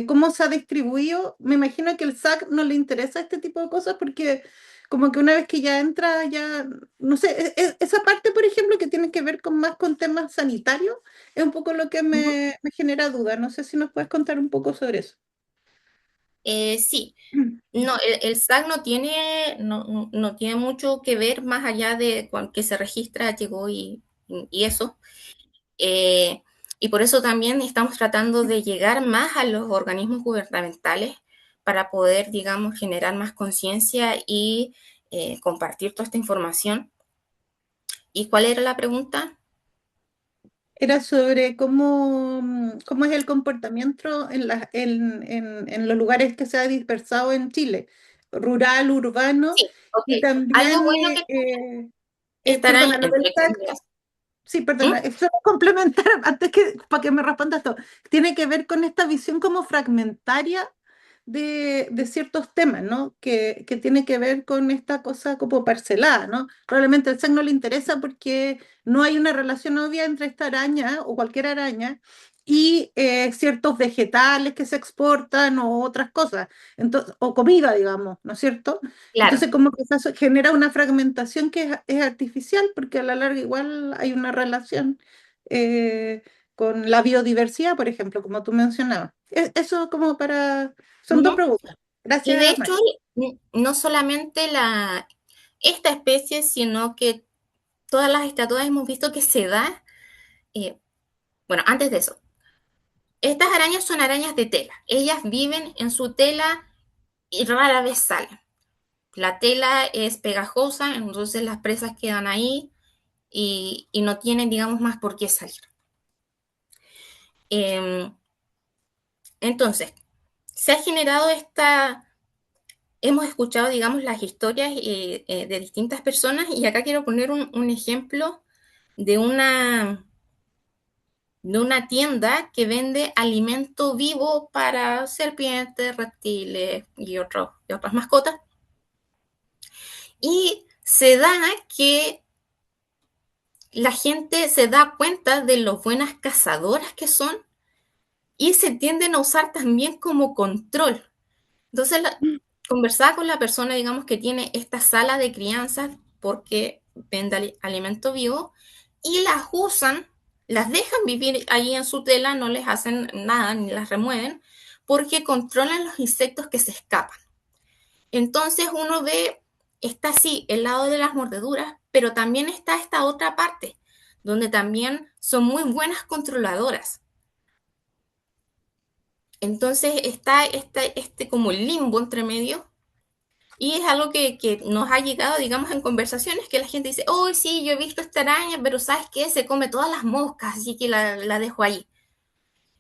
cómo se ha distribuido. Me imagino que el SAC no le interesa este tipo de cosas porque como que una vez que ya entra, ya, no sé, esa parte, por ejemplo, que tiene que ver con más con temas sanitarios, es un poco lo que Ujú. me genera duda. No sé si nos puedes contar un poco sobre eso. Sí, no, el SAC no tiene mucho que ver más allá de que se registra, llegó y eso. Eh, y por eso también estamos tratando de llegar más a los organismos gubernamentales para poder, digamos, generar más conciencia y compartir toda esta información. ¿Y cuál era la pregunta? Era sobre cómo es el comportamiento en los lugares que se ha dispersado en Chile, rural, urbano, Sí, ok. y Algo también, bueno que estará perdona, lo del entre SAC, comillas. sí, perdona, ¿Mm? es solo complementar antes que para que me respondas esto. Tiene que ver con esta visión como fragmentaria de ciertos temas, ¿no? Que tiene que ver con esta cosa como parcelada, ¿no? Probablemente al SEC no le interesa porque no hay una relación obvia entre esta araña o cualquier araña y ciertos vegetales que se exportan o otras cosas, entonces, o comida, digamos, ¿no es cierto? Claro. Entonces, como que eso genera una fragmentación que es artificial, porque a la larga igual hay una relación eh, con la biodiversidad, por ejemplo, como tú mencionabas. Eso como para... Son dos Ujú. preguntas. Y de Gracias, hecho, María. no solamente esta especie, sino que todas las estatuas hemos visto que se da, eh, bueno, antes de eso, estas arañas son arañas de tela. Ellas viven en su tela y rara vez salen. La tela es pegajosa, entonces las presas quedan ahí y no tienen, digamos, más por qué salir. Em, entonces, se ha generado hemos escuchado, digamos, las historias de distintas personas y acá quiero poner un ejemplo de una tienda que vende alimento vivo para serpientes, reptiles y otras mascotas. Y se da que la gente se da cuenta de lo buenas cazadoras que son y se tienden a usar también como control. Entonces, conversaba con la persona, digamos, que tiene esta sala de crianza porque vende alimento vivo y las usan, las dejan vivir ahí en su tela, no les hacen nada ni las remueven porque controlan los insectos que se escapan. Entonces uno ve, está así el lado de las mordeduras, pero también está esta otra parte, donde también son muy buenas controladoras. Entonces está este como limbo entre medio Y es algo que nos ha llegado, digamos, en conversaciones que la gente dice, oh, sí, yo he visto esta araña, pero ¿sabes qué? Se come todas las moscas, así que la dejo ahí.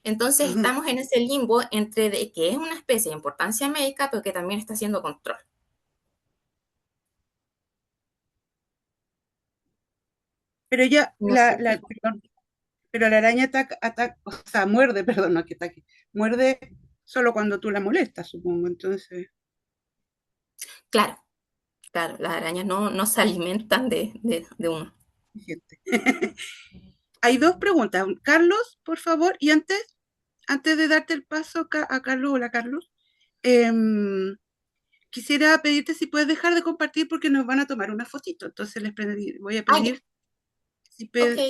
Entonces Ujú. estamos en ese limbo entre de que es una especie de importancia médica, pero que también está haciendo control. Pero ya, No sé si... perdón, pero la araña o sea, muerde, perdón, no que ataque, muerde solo cuando tú la molestas, supongo, entonces, Claro, claro, las arañas no se alimentan de uno. gente. Hay dos preguntas. Carlos, por favor, y antes de darte el paso a Carlos, hola Carlos, em, quisiera pedirte si puedes dejar de compartir porque nos van a tomar una fotito. Entonces voy a Ah, ya, pedir ok.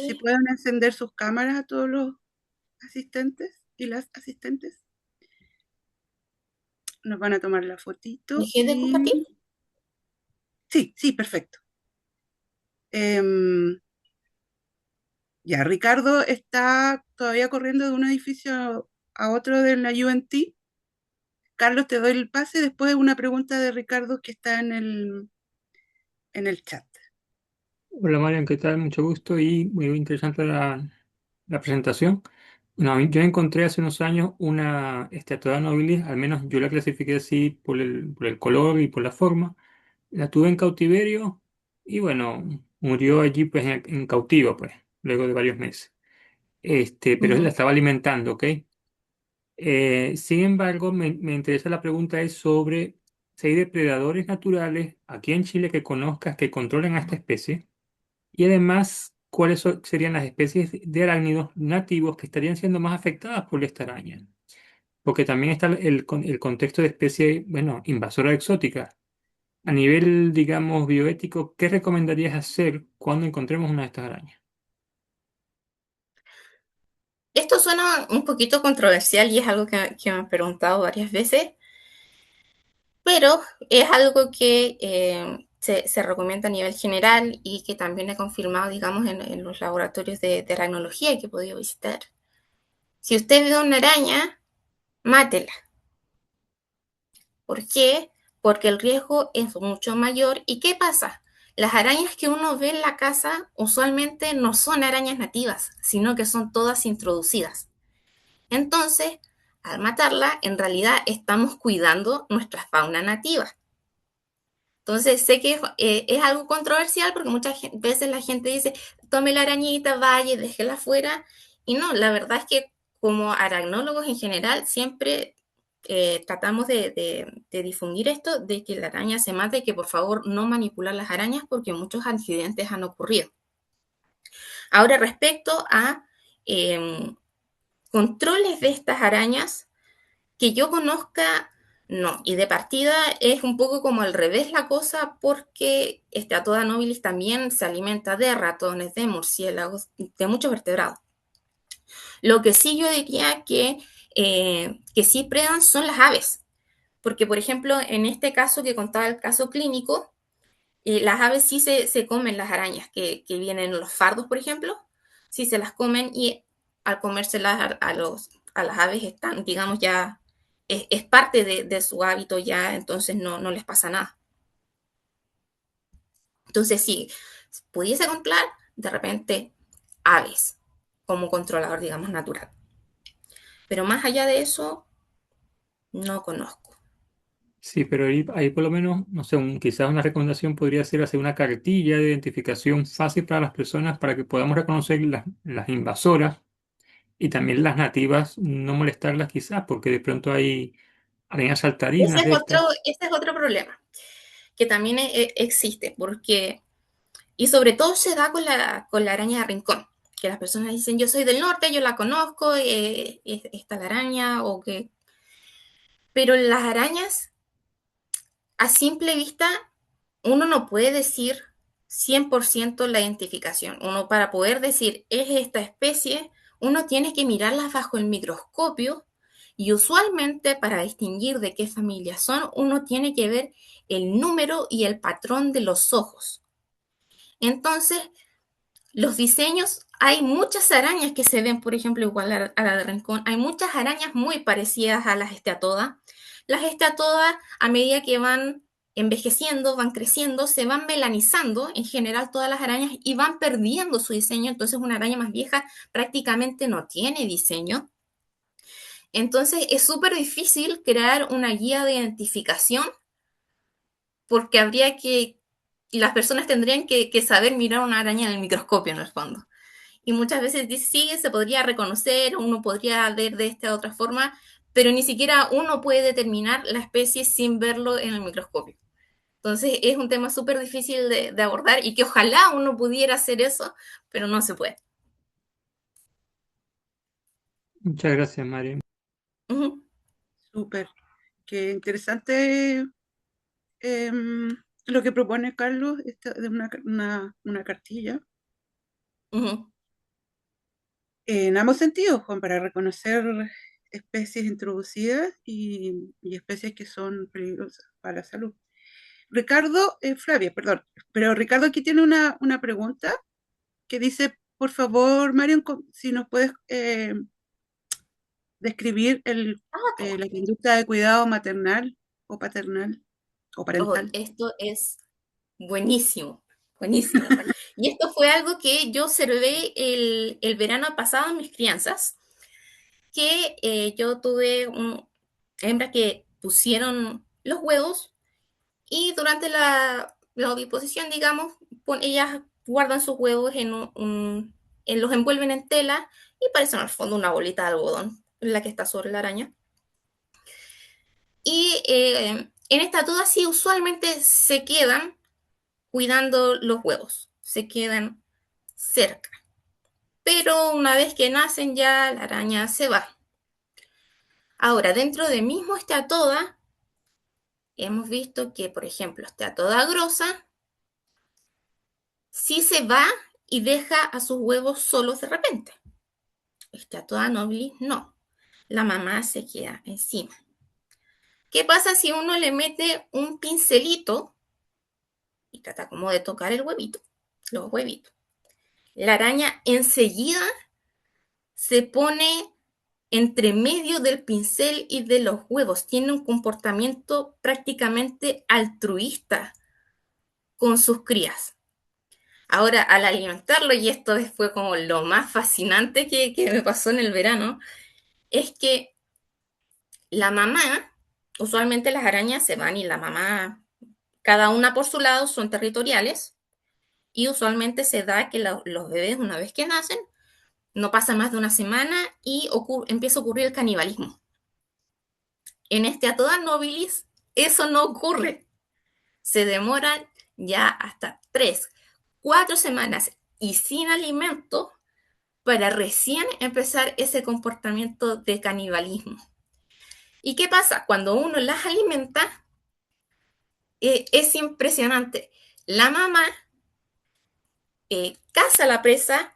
si pueden encender sus cámaras a todos los asistentes y las asistentes. Nos van a tomar la fotito ¿Dejé de compartir? y sí, sí, perfecto. Em, ya, Ricardo está todavía corriendo de un edificio a otro de la UNT. Carlos, te doy el pase después de una pregunta de Ricardo que está en el chat. Hola Marian, ¿qué tal? Mucho gusto y muy interesante la presentación. No, yo encontré hace unos años una Esteatona nobilis, al menos yo la clasifiqué así por el color y por la forma. La tuve en cautiverio y bueno, murió allí pues en cautivo pues, luego de varios meses. Pero la Ujú. estaba alimentando, ¿ok? Sin embargo, me interesa la pregunta es sobre si hay depredadores naturales aquí en Chile que conozcas que controlen a esta especie. Y además, serían las especies de arácnidos nativos que estarían siendo más afectadas por esta araña? Porque también está el contexto de especie, bueno, invasora exótica. A nivel, digamos, bioético, ¿qué recomendarías hacer cuando encontremos una de estas arañas? Esto suena un poquito controversial y es algo que me han preguntado varias veces, pero es algo que se recomienda a nivel general y que también he confirmado, digamos, en los laboratorios de aracnología que he podido visitar. Si usted ve una araña, mátela. ¿Por qué? Porque el riesgo es mucho mayor. ¿Y qué pasa? Las arañas que uno ve en la casa usualmente no son arañas nativas, sino que son todas introducidas. Entonces, al matarla, en realidad estamos cuidando nuestra fauna nativa. Entonces, sé que es algo controversial porque muchas veces la gente dice, tome la arañita, vaya, déjela fuera. Y no, la verdad es que como aracnólogos en general siempre tratamos de difundir esto, de que la araña se mate y que por favor no manipular las arañas porque muchos accidentes han ocurrido. Ahora, respecto a controles de estas arañas, que yo conozca, no. Y de partida es un poco como al revés la cosa porque Steatoda nobilis también se alimenta de ratones, de murciélagos, de muchos vertebrados. Lo que sí yo diría que sí predan son las aves. Porque, por ejemplo, en este caso que contaba el caso clínico, las aves sí se comen las arañas que vienen en los fardos, por ejemplo, sí se las comen y al comérselas a las aves están, digamos, ya es parte de su hábito ya, entonces no les pasa nada. Entonces, si pudiese controlar, de repente, aves como controlador, digamos, natural. Pero más allá de eso, no conozco. Sí, pero ahí por lo menos, no sé, quizás una recomendación podría ser hacer una cartilla de identificación fácil para las personas para que podamos reconocer las invasoras y también las nativas, no molestarlas quizás, porque de pronto hay arañas saltarinas de estas. Ese es otro problema que también existe, porque y sobre todo se da con la araña de rincón, que las personas dicen, yo soy del norte, yo la conozco, esta la araña, o que... Pero las arañas, a simple vista, uno no puede decir 100% la identificación. Uno para poder decir, es esta especie, uno tiene que mirarlas bajo el microscopio y usualmente para distinguir de qué familia son, uno tiene que ver el número y el patrón de los ojos. Entonces, los diseños, hay muchas arañas que se ven, por ejemplo, igual a la de Rincón. Hay muchas arañas muy parecidas a las esteatodas. Las esteatodas, a medida que van envejeciendo, van creciendo, se van melanizando en general todas las arañas y van perdiendo su diseño. Entonces una araña más vieja prácticamente no tiene diseño. Entonces es súper difícil crear una guía de identificación porque las personas tendrían que saber mirar una araña en el microscopio en el fondo. Y muchas veces dice, sí, se podría reconocer, uno podría ver de esta otra forma, pero ni siquiera uno puede determinar la especie sin verlo en el microscopio. Entonces es un tema súper difícil de abordar y que ojalá uno pudiera hacer eso, pero no se puede. Muchas gracias, Mario. Ujú, Súper. Qué interesante lo que propone Carlos de una cartilla. ujú. En ambos sentidos, Juan, para reconocer especies introducidas y especies que son peligrosas para la salud. Ricardo, Flavia, perdón, pero Ricardo aquí tiene una pregunta que dice, por favor, Marion, si nos puedes describir la conducta de cuidado maternal o paternal o Oh, parental. esto es buenísimo, buenísimo. Y esto fue algo que yo observé el verano pasado en mis crianzas, que yo tuve hembras que pusieron los huevos y durante la oviposición, digamos, ellas guardan sus huevos los envuelven en tela y parecen al fondo una bolita de algodón, la que está sobre la araña. Y en esta todas sí usualmente se quedan cuidando los huevos, se quedan cerca. Pero una vez que nacen ya la araña se va. Ahora, dentro del mismo Steatoda, hemos visto que, por ejemplo, Steatoda grosa sí se va y deja a sus huevos solos de repente. Steatoda nobilis no. La mamá se queda encima. ¿Qué pasa si uno le mete un pincelito y trata como de tocar el huevito, los huevitos? La araña enseguida se pone entre medio del pincel y de los huevos. Tiene un comportamiento prácticamente altruista con sus crías. Ahora, al alimentarlo, y esto fue como lo más fascinante que me pasó en el verano, es que la mamá, usualmente las arañas se van y la mamá, cada una por su lado, son territoriales, y usualmente se da que los bebés, una vez que nacen, no pasa más de una semana y empieza a ocurrir el canibalismo. En este Atoda nobilis eso no ocurre. Se demoran ya hasta 3, 4 semanas y sin alimento para recién empezar ese comportamiento de canibalismo. ¿Y qué pasa? Cuando uno las alimenta, es impresionante. La mamá caza a la presa,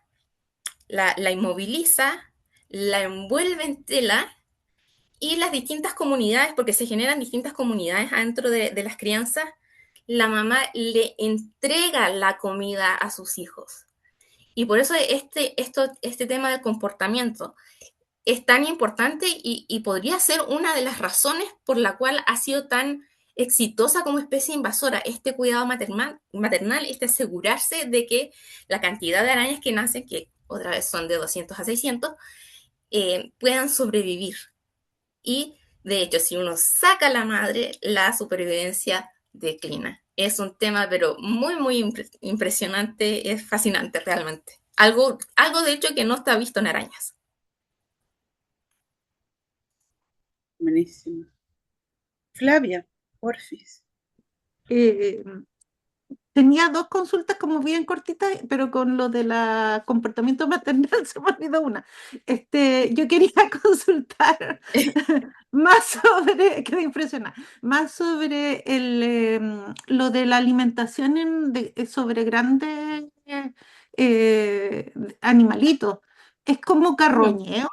la inmoviliza, la envuelve en tela y las distintas comunidades, porque se generan distintas comunidades dentro de las crianzas, la mamá le entrega la comida a sus hijos. Y por eso este tema del comportamiento es tan importante y podría ser una de las razones por la cual ha sido tan exitosa como especie invasora, este cuidado maternal, este asegurarse de que la cantidad de arañas que nacen, que otra vez son de 200 a 600, puedan sobrevivir. Y de hecho, si uno saca a la madre, la supervivencia declina. Es un tema, pero muy, muy impresionante, es fascinante realmente. Algo de hecho que no está visto en arañas. Buenísimo. Flavia, porfis. Eh, Tenía dos consultas como bien cortitas, pero con lo de la comportamiento maternal se me olvidó una. Yo quería consultar más sobre, quedé impresionada, más sobre lo de la alimentación sobre grandes animalitos. ¿Es como carroñeo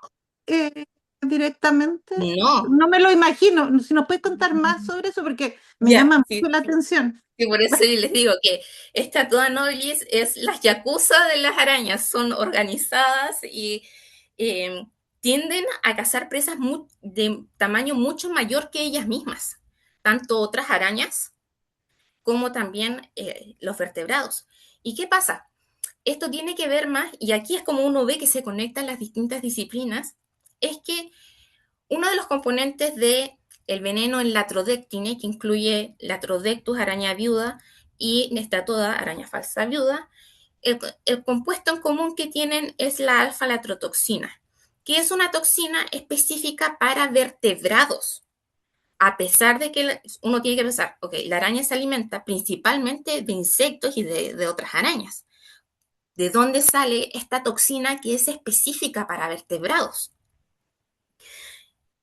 eh, directamente? No, No me lo imagino. Si nos puedes contar más sobre eso, porque me ya, llama sí, mucho la atención. y por eso les digo que esta toda nobilis es las yakuza de las arañas, son organizadas y eh, tienden a cazar presas de tamaño mucho mayor que ellas mismas, tanto otras arañas como también los vertebrados. ¿Y qué pasa? Esto tiene que ver más, y aquí es como uno ve que se conectan las distintas disciplinas, es que uno de los componentes del veneno en Latrodectine, que incluye Latrodectus, araña viuda, y Nestatoda, araña falsa viuda, el compuesto en común que tienen es la alfa-latrotoxina, que es una toxina específica para vertebrados. A pesar de que uno tiene que pensar, ok, la araña se alimenta principalmente de insectos y de otras arañas. ¿De dónde sale esta toxina que es específica para vertebrados?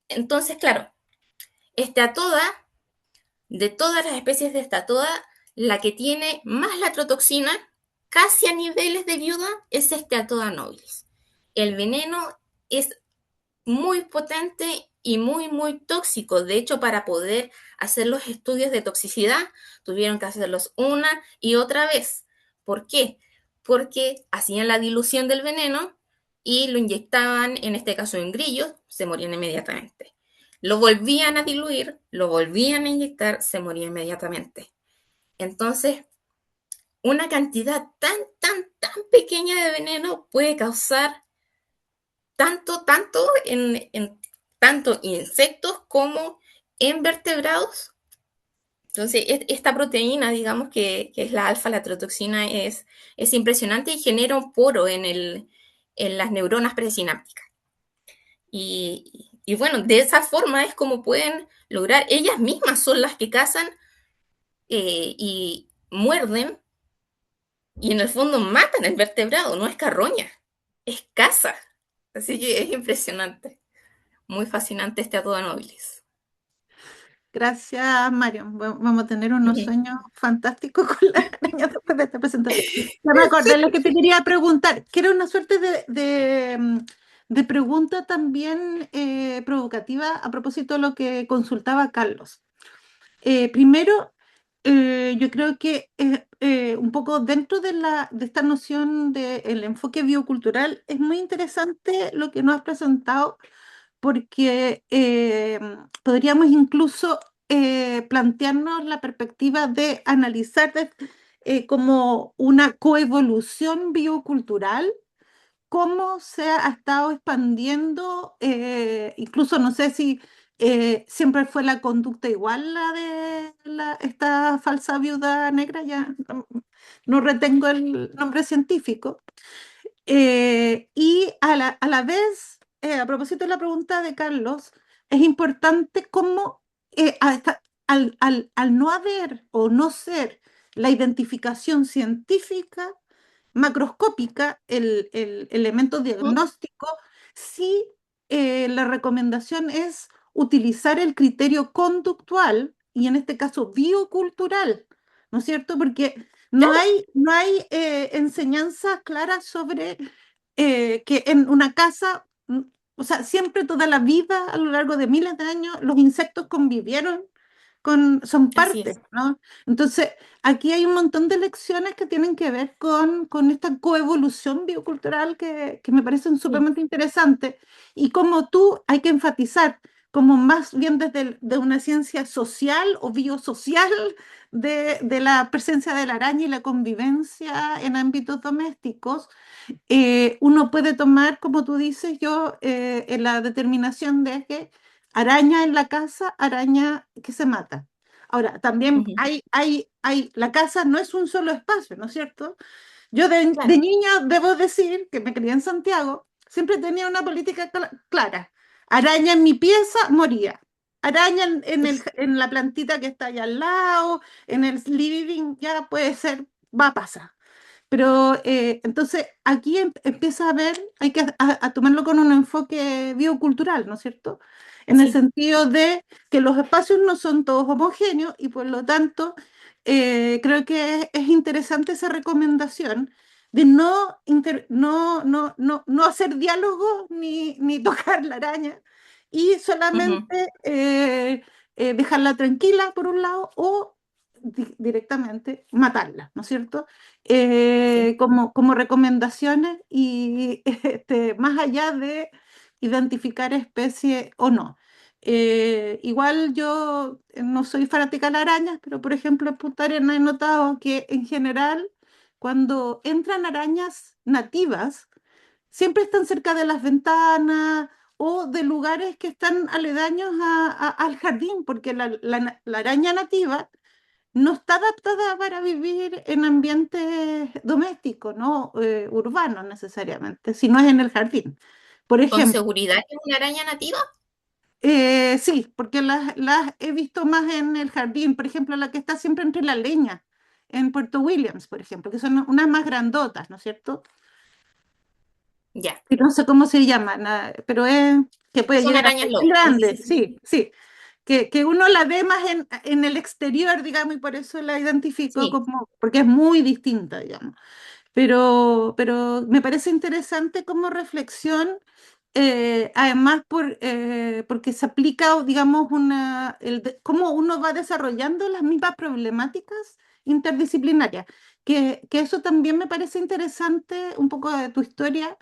Entonces, claro, Estatoda, de todas las especies de Estatoda, la que tiene más latrotoxina, casi a niveles de viuda, es Estatoda nobilis. El veneno es muy potente y muy, muy tóxico. De hecho, para poder hacer los estudios de toxicidad, tuvieron que hacerlos una y otra vez. ¿Por qué? Porque hacían la dilución del veneno y lo inyectaban, en este caso en grillos, se morían inmediatamente. Lo volvían a diluir, lo volvían a inyectar, se moría inmediatamente. Entonces, una cantidad tan, tan, tan pequeña de veneno puede causar tanto tanto insectos como en vertebrados. Entonces, esta proteína, digamos que es la alfa-latrotoxina, es impresionante y genera un poro en las neuronas presinápticas. Y bueno, de esa forma es como pueden lograr, ellas mismas son las que cazan y muerden y en el fondo matan el vertebrado, no es carroña, es caza. Así que es impresionante. Muy fascinante este Atoda nobilis. Gracias, Mario. Vamos a tener unos sueños fantásticos con las arañas después de esta presentación. Ya me acordé lo que te quería preguntar, que era una suerte de pregunta también provocativa a propósito de lo que consultaba Carlos. Primero, yo creo que un poco dentro de esta noción del enfoque biocultural es muy interesante lo que nos has presentado porque podríamos incluso plantearnos la perspectiva de analizar como una coevolución biocultural, cómo se ha estado expandiendo, incluso no sé si siempre fue la conducta igual la de esta falsa viuda negra, ya no retengo el nombre científico. Y a la vez, a propósito de la pregunta de Carlos, es importante cómo al no haber o no ser la identificación científica macroscópica, el elemento diagnóstico, sí la recomendación es utilizar el criterio conductual y en este caso biocultural, ¿no es cierto? Porque no hay enseñanza clara sobre que en una casa, o sea, siempre toda la vida, a lo largo de miles de años, los insectos convivieron son Así parte, es. ¿no? Entonces, aquí hay un montón de lecciones que tienen que ver con esta coevolución biocultural que me parecen Sí. sumamente interesantes y como tú hay que enfatizar como más bien de una ciencia social o biosocial de la presencia de la araña y la convivencia en ámbitos domésticos, uno puede tomar, como tú dices, yo, en la determinación de que araña en la casa, araña que se mata. Ahora, también Ujú. la casa no es un solo espacio, ¿no es cierto? Yo de Claro. niña debo decir que me crié en Santiago, siempre tenía una política clara. Araña en mi pieza, moría. Araña en la plantita que está allá al lado, en el living, ya puede ser, va a pasar. Pero entonces aquí empieza a ver, hay que a tomarlo con un enfoque biocultural, ¿no es cierto? En el Sí. sentido de que los espacios no son todos homogéneos y por lo tanto creo que es interesante esa recomendación de no hacer diálogo ni tocar la araña y Ujú. solamente dejarla tranquila por un lado o directamente matarla, ¿no es cierto? Sí. Como recomendaciones y más allá de identificar especie o no. Igual yo no soy fanática de las arañas, pero por ejemplo en Punta Arenas he notado que en general cuando entran arañas nativas, siempre están cerca de las ventanas o de lugares que están aledaños al jardín, porque la araña nativa no está adaptada para vivir en ambientes domésticos, no urbanos necesariamente, sino es en el jardín. Por ¿Con ejemplo, seguridad que es una araña nativa? sí, porque las he visto más en el jardín, por ejemplo, la que está siempre entre la leña, en Puerto Williams, por ejemplo, que son unas más grandotas, ¿no es cierto? Ya, Y no sé cómo se llama, pero es que puede son llegar a arañas ser bien lobas. grande, sí, sí. Que uno la ve más en el exterior, digamos, y por eso la identifico Sí, como, porque es muy distinta, digamos. Pero me parece interesante como reflexión, además porque se aplica, digamos, cómo uno va desarrollando las mismas problemáticas interdisciplinarias, que eso también me parece interesante, un poco de tu historia,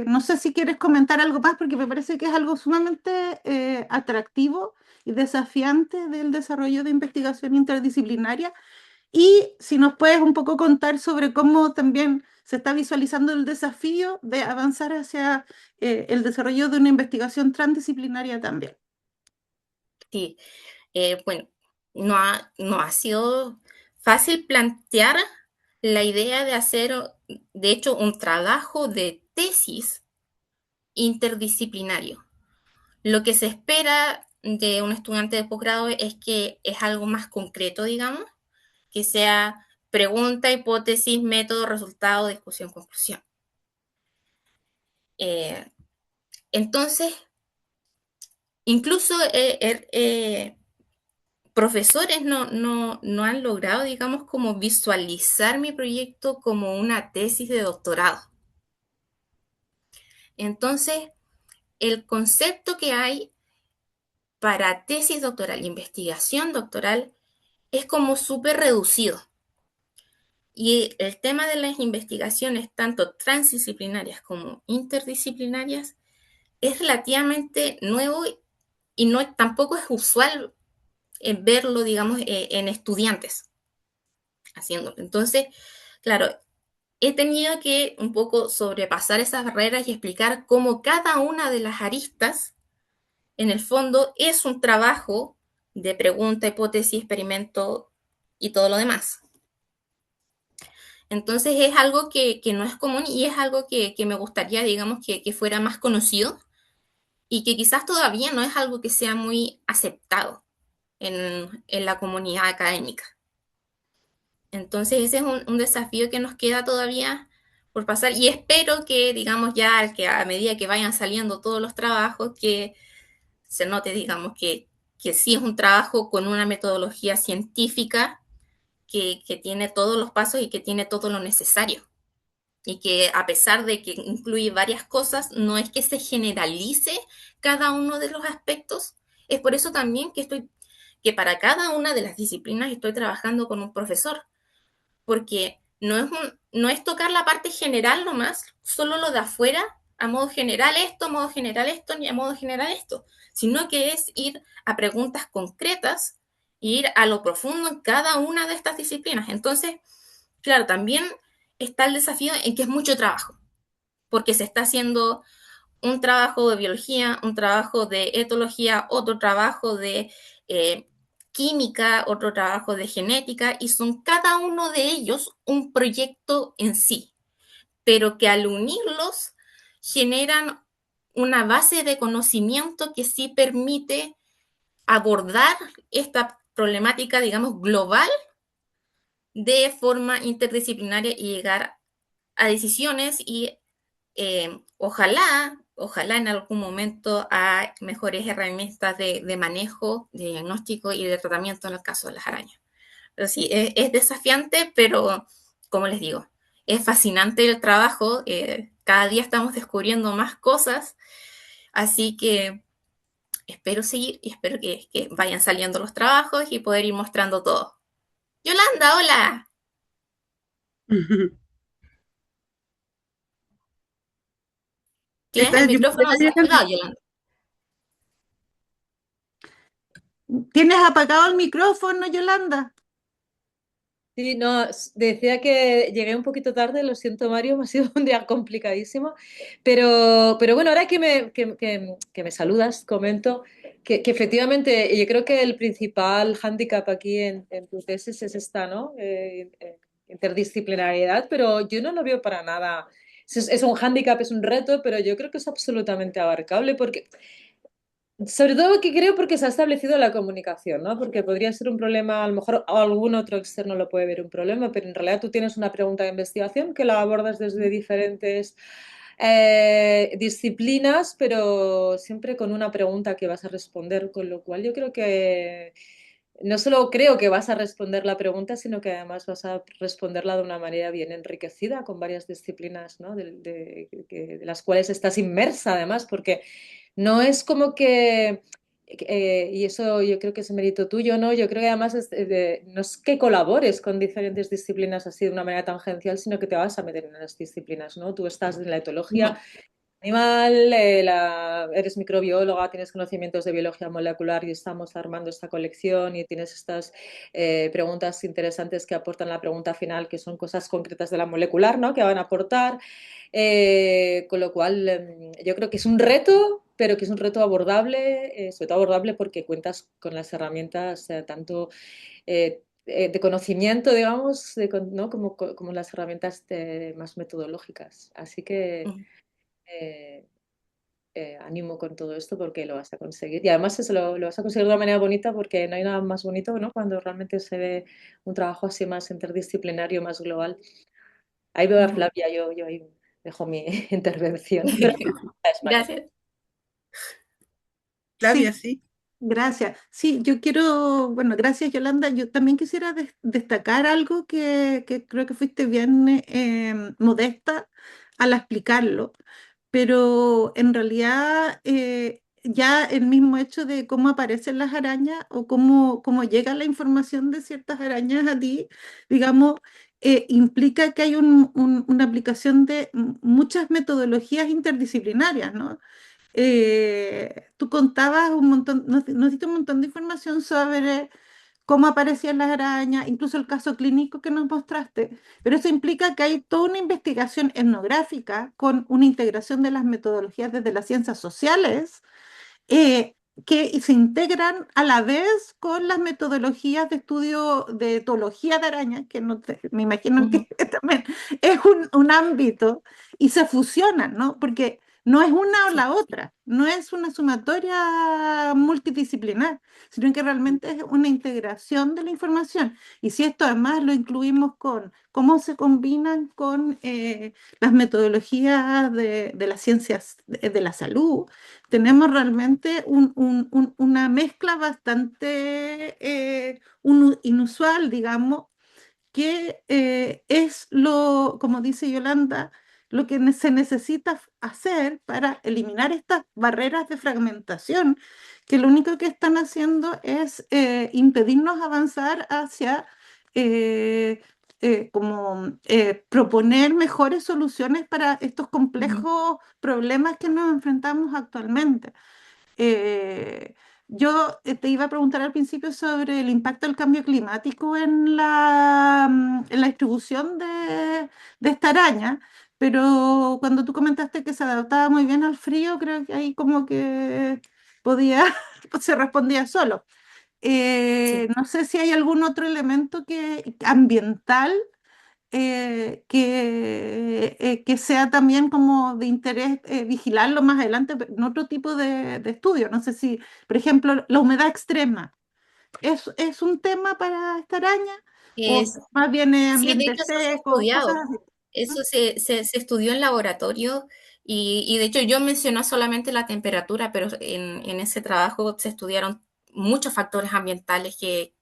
no sé si quieres comentar algo más, porque me parece que es algo sumamente atractivo y desafiante del desarrollo de investigación interdisciplinaria y si nos puedes un poco contar sobre cómo también se está visualizando el desafío de avanzar hacia el desarrollo de una investigación transdisciplinaria también. sí. Bueno, no ha sido fácil plantear la idea de hacer, de hecho, un trabajo de tesis interdisciplinario. Lo que se espera de un estudiante de posgrado es que es algo más concreto, digamos, que sea pregunta, hipótesis, método, resultado, discusión, conclusión. Eh, entonces, incluso profesores no han logrado, digamos, como visualizar mi proyecto como una tesis de doctorado. Entonces, el concepto que hay para tesis doctoral, investigación doctoral, es como súper reducido. Y el tema de las investigaciones, tanto transdisciplinarias como interdisciplinarias, es relativamente nuevo y no, tampoco es usual verlo, digamos, en estudiantes haciéndolo. Entonces, claro, he tenido que un poco sobrepasar esas barreras y explicar cómo cada una de las aristas, en el fondo, es un trabajo de pregunta, hipótesis, experimento y todo lo demás. Entonces es algo que no es común y es algo que me gustaría, digamos, que fuera más conocido y que quizás todavía no es algo que sea muy aceptado en la comunidad académica. Entonces ese es un desafío que nos queda todavía por pasar y espero que, digamos, ya que a medida que vayan saliendo todos los trabajos, que se note, digamos, que sí es un trabajo con una metodología científica que tiene todos los pasos y que tiene todo lo necesario. Y que a pesar de que incluye varias cosas, no es que se generalice cada uno de los aspectos. Es por eso también que para cada una de las disciplinas estoy trabajando con un profesor, porque no es tocar la parte general nomás, solo lo de afuera, a modo general esto, a modo general esto, ni a modo general esto, sino que es ir a preguntas concretas e ir a lo profundo en cada una de estas disciplinas. Entonces, claro, también está el desafío en que es mucho trabajo, porque se está haciendo un trabajo de biología, un trabajo de etología, otro trabajo de eh, química, otro trabajo de genética, y son cada uno de ellos un proyecto en sí, pero que al unirlos generan una base de conocimiento que sí permite abordar esta problemática, digamos, global de forma interdisciplinaria y llegar a decisiones y ojalá en algún momento a mejores herramientas de manejo, de diagnóstico y de tratamiento en el caso de las arañas. Pero sí, es desafiante, pero como les digo, es fascinante el trabajo. Cada día estamos descubriendo más cosas, así que espero seguir y espero que vayan saliendo los trabajos y poder ir mostrando todo. Yolanda, hola. Tienes el micrófono desactivado, Yolanda. ¿Tienes apagado el micrófono, Yolanda? Sí, no, decía que llegué un poquito tarde, lo siento Mario, me ha sido un día complicadísimo, pero bueno, ahora que me saludas, comento que efectivamente yo creo que el principal hándicap aquí en tu tesis es esta, ¿no? Interdisciplinariedad, pero yo no lo veo para nada. Es un hándicap, es un reto, pero yo creo que es absolutamente abarcable porque sobre todo que creo porque se ha establecido la comunicación, ¿no? Porque podría ser un problema, a lo mejor algún otro externo lo puede ver un problema, pero en realidad tú tienes una pregunta de investigación que la abordas desde diferentes disciplinas, pero siempre con una pregunta que vas a responder, con lo cual yo creo que no solo creo que vas a responder la pregunta, sino que además vas a responderla de una manera bien enriquecida con varias disciplinas, ¿no? De las cuales estás inmersa además, porque no es como que, y eso yo creo que es mérito tuyo, ¿no? Yo creo que además no es que colabores con diferentes disciplinas así de una manera tangencial, sino que te vas a meter en las disciplinas, ¿no? Tú estás en la etología animal, eres microbióloga, tienes conocimientos de biología molecular y estamos armando esta colección y tienes estas preguntas interesantes que aportan la pregunta final, que son cosas concretas de la molecular, ¿no? Que van a aportar. Con lo cual, yo creo que es un reto, pero que es un reto abordable, sobre todo abordable porque cuentas con las herramientas tanto de conocimiento, digamos, ¿no? como las herramientas más metodológicas. Así que eh, animo con todo esto porque lo vas a conseguir. Y además eso lo vas a conseguir de una manera bonita porque no hay nada más bonito, ¿no? Cuando realmente se ve un trabajo así más interdisciplinario, más global. Ahí veo a Flavia, yo ahí dejo mi intervención. Pero, Gracias. Flavia, Sí, sí. gracias. Sí, yo quiero, bueno, gracias Yolanda. Yo también quisiera destacar algo que creo que fuiste bien modesta al explicarlo, pero en realidad ya el mismo hecho de cómo aparecen las arañas o cómo llega la información de ciertas arañas a ti, digamos, implica que hay una aplicación de muchas metodologías interdisciplinarias, ¿no? Tú contabas un montón, nos diste un montón de información sobre cómo aparecían las arañas, incluso el caso clínico que nos mostraste, pero eso implica que hay toda una investigación etnográfica con una integración de las metodologías desde las ciencias sociales eh, que se integran a la vez con las metodologías de estudio de etología de arañas, que me imagino que también es un ámbito, y se fusionan, ¿no? Porque no es una o Sí. la otra, no es una sumatoria multidisciplinar, sino que realmente es una integración de la información. Y si esto además lo incluimos con cómo se combinan con las metodologías de las ciencias de la salud, tenemos realmente una mezcla bastante inusual, digamos, que es como dice Yolanda, lo que se necesita hacer para eliminar estas barreras de fragmentación, que lo único que están haciendo es impedirnos avanzar hacia proponer mejores soluciones para estos complejos problemas que nos enfrentamos actualmente. Eh, yo te iba a preguntar al principio sobre el impacto del cambio climático en la distribución de esta araña, pero cuando tú comentaste que se adaptaba muy bien al frío, creo que ahí como que podía, se respondía solo. Sí. No sé si hay algún otro elemento ambiental que sea también como de interés vigilarlo más adelante en otro tipo de estudio. No sé si, por ejemplo, la humedad extrema es un tema para esta araña o Es, más bien sí, de ambientes hecho eso se ha secos, cosas estudiado. así. Eso se estudió en laboratorio y de hecho yo mencioné solamente la temperatura, pero en ese trabajo se estudiaron muchos factores ambientales que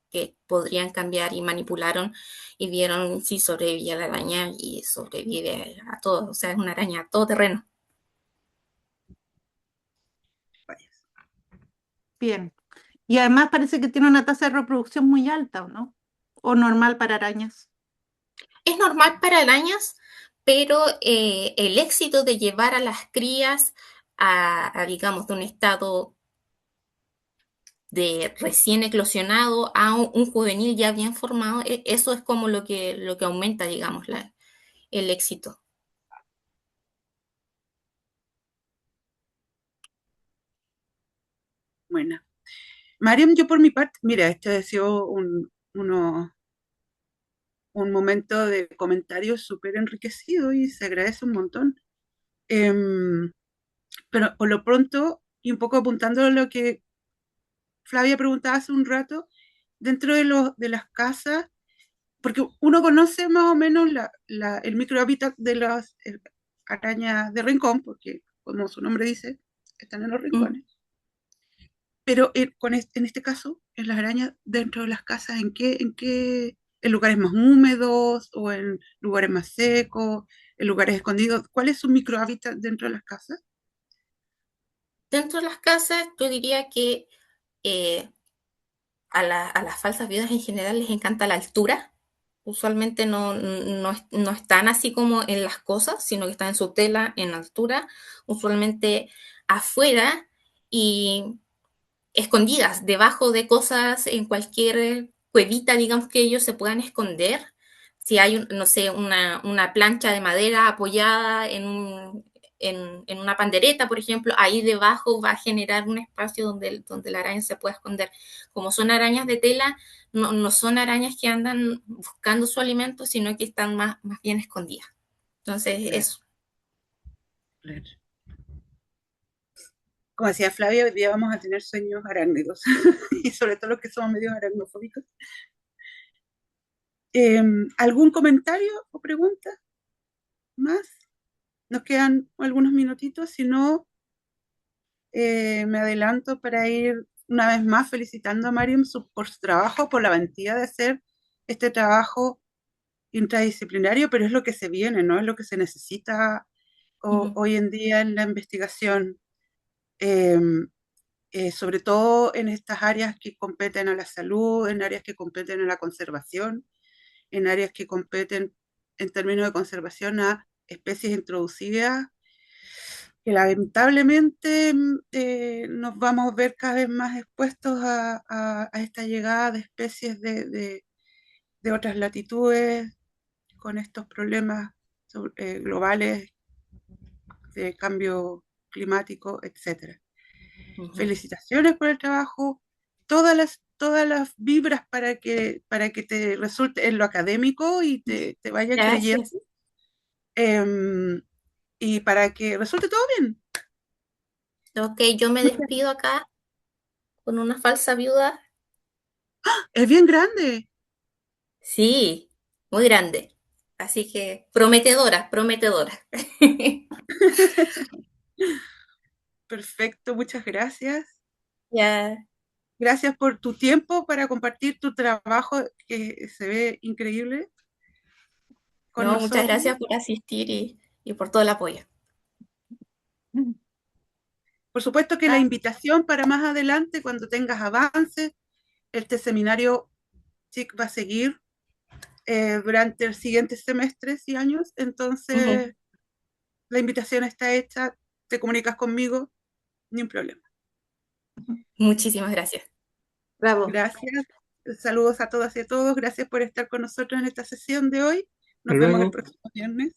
podrían cambiar y manipularon y vieron si sobrevivía la araña y sobrevive a todo. O sea, es una araña todoterreno. Bien. Y además parece que tiene una tasa de reproducción muy alta, ¿o no? O normal para arañas. Es normal para arañas, pero el éxito de llevar a las crías digamos, de un estado de recién eclosionado a un juvenil ya bien formado, eso es como lo que aumenta, digamos, el éxito. Bueno, Mariam, yo por mi parte, mira, este ha sido un momento de comentarios súper enriquecido y se agradece un montón. Em, pero por lo pronto, y un poco apuntando a lo que Flavia preguntaba hace un rato, dentro de las casas, porque uno conoce más o menos el microhábitat de las arañas de rincón, porque como su nombre dice, están en los Mm. rincones. Pero en este caso, en las arañas dentro de las casas, en lugares más húmedos o en lugares más secos, en lugares escondidos? ¿Cuál es su microhábitat dentro de las casas? Dentro de las casas, yo diría que eh, a las falsas viudas en general les encanta la altura. Usualmente no están así como en las cosas, sino que están en su tela en altura, usualmente afuera y escondidas, debajo de cosas, en cualquier cuevita, digamos, que ellos se puedan esconder. Si hay, no sé, una plancha de madera apoyada en una pandereta, por ejemplo, ahí debajo va a generar un espacio donde la araña se pueda esconder. Como son arañas de tela, no son arañas que andan buscando su alimento, sino que están más bien escondidas. Entonces, Claro, eso. claro. Como decía Flavia, hoy día vamos a tener sueños arácnidos, y sobre todo los que somos medio aracnofóbicos. ¿Algún comentario o pregunta más? Nos quedan algunos minutitos, si no, me adelanto para ir una vez más felicitando a Mariam por su trabajo, por la valentía de hacer este trabajo interdisciplinario, pero es lo que se viene, ¿no? Es lo que se necesita hoy en día en la investigación, eh, sobre todo en estas áreas que competen a la salud, en áreas que competen a la conservación, en áreas que competen en términos de conservación a especies introducidas, que lamentablemente nos vamos a ver cada vez más expuestos a esta llegada de especies de otras latitudes con estos problemas globales de cambio climático, etcétera. Felicitaciones por el trabajo, todas las vibras para que te resulte en lo académico y te vayan creyendo, Gracias. y para que resulte todo bien. Ok, yo me despido acá con una falsa viuda. Es bien grande. Sí, muy grande. Así que prometedora, prometedora. Perfecto, muchas gracias. Ya, Gracias por tu tiempo para compartir tu trabajo, que se ve increíble, con no, muchas nosotros. gracias por asistir y por todo el apoyo. Por supuesto que la invitación para más adelante, cuando tengas avances, este seminario SIC va a seguir durante los siguientes semestres y años. Entonces, la invitación está hecha, te comunicas conmigo, ni un problema. Muchísimas gracias. Bravo. Gracias. Saludos a todas y a todos. Gracias por estar con nosotros en esta sesión de hoy. Hasta Nos vemos el luego. próximo viernes.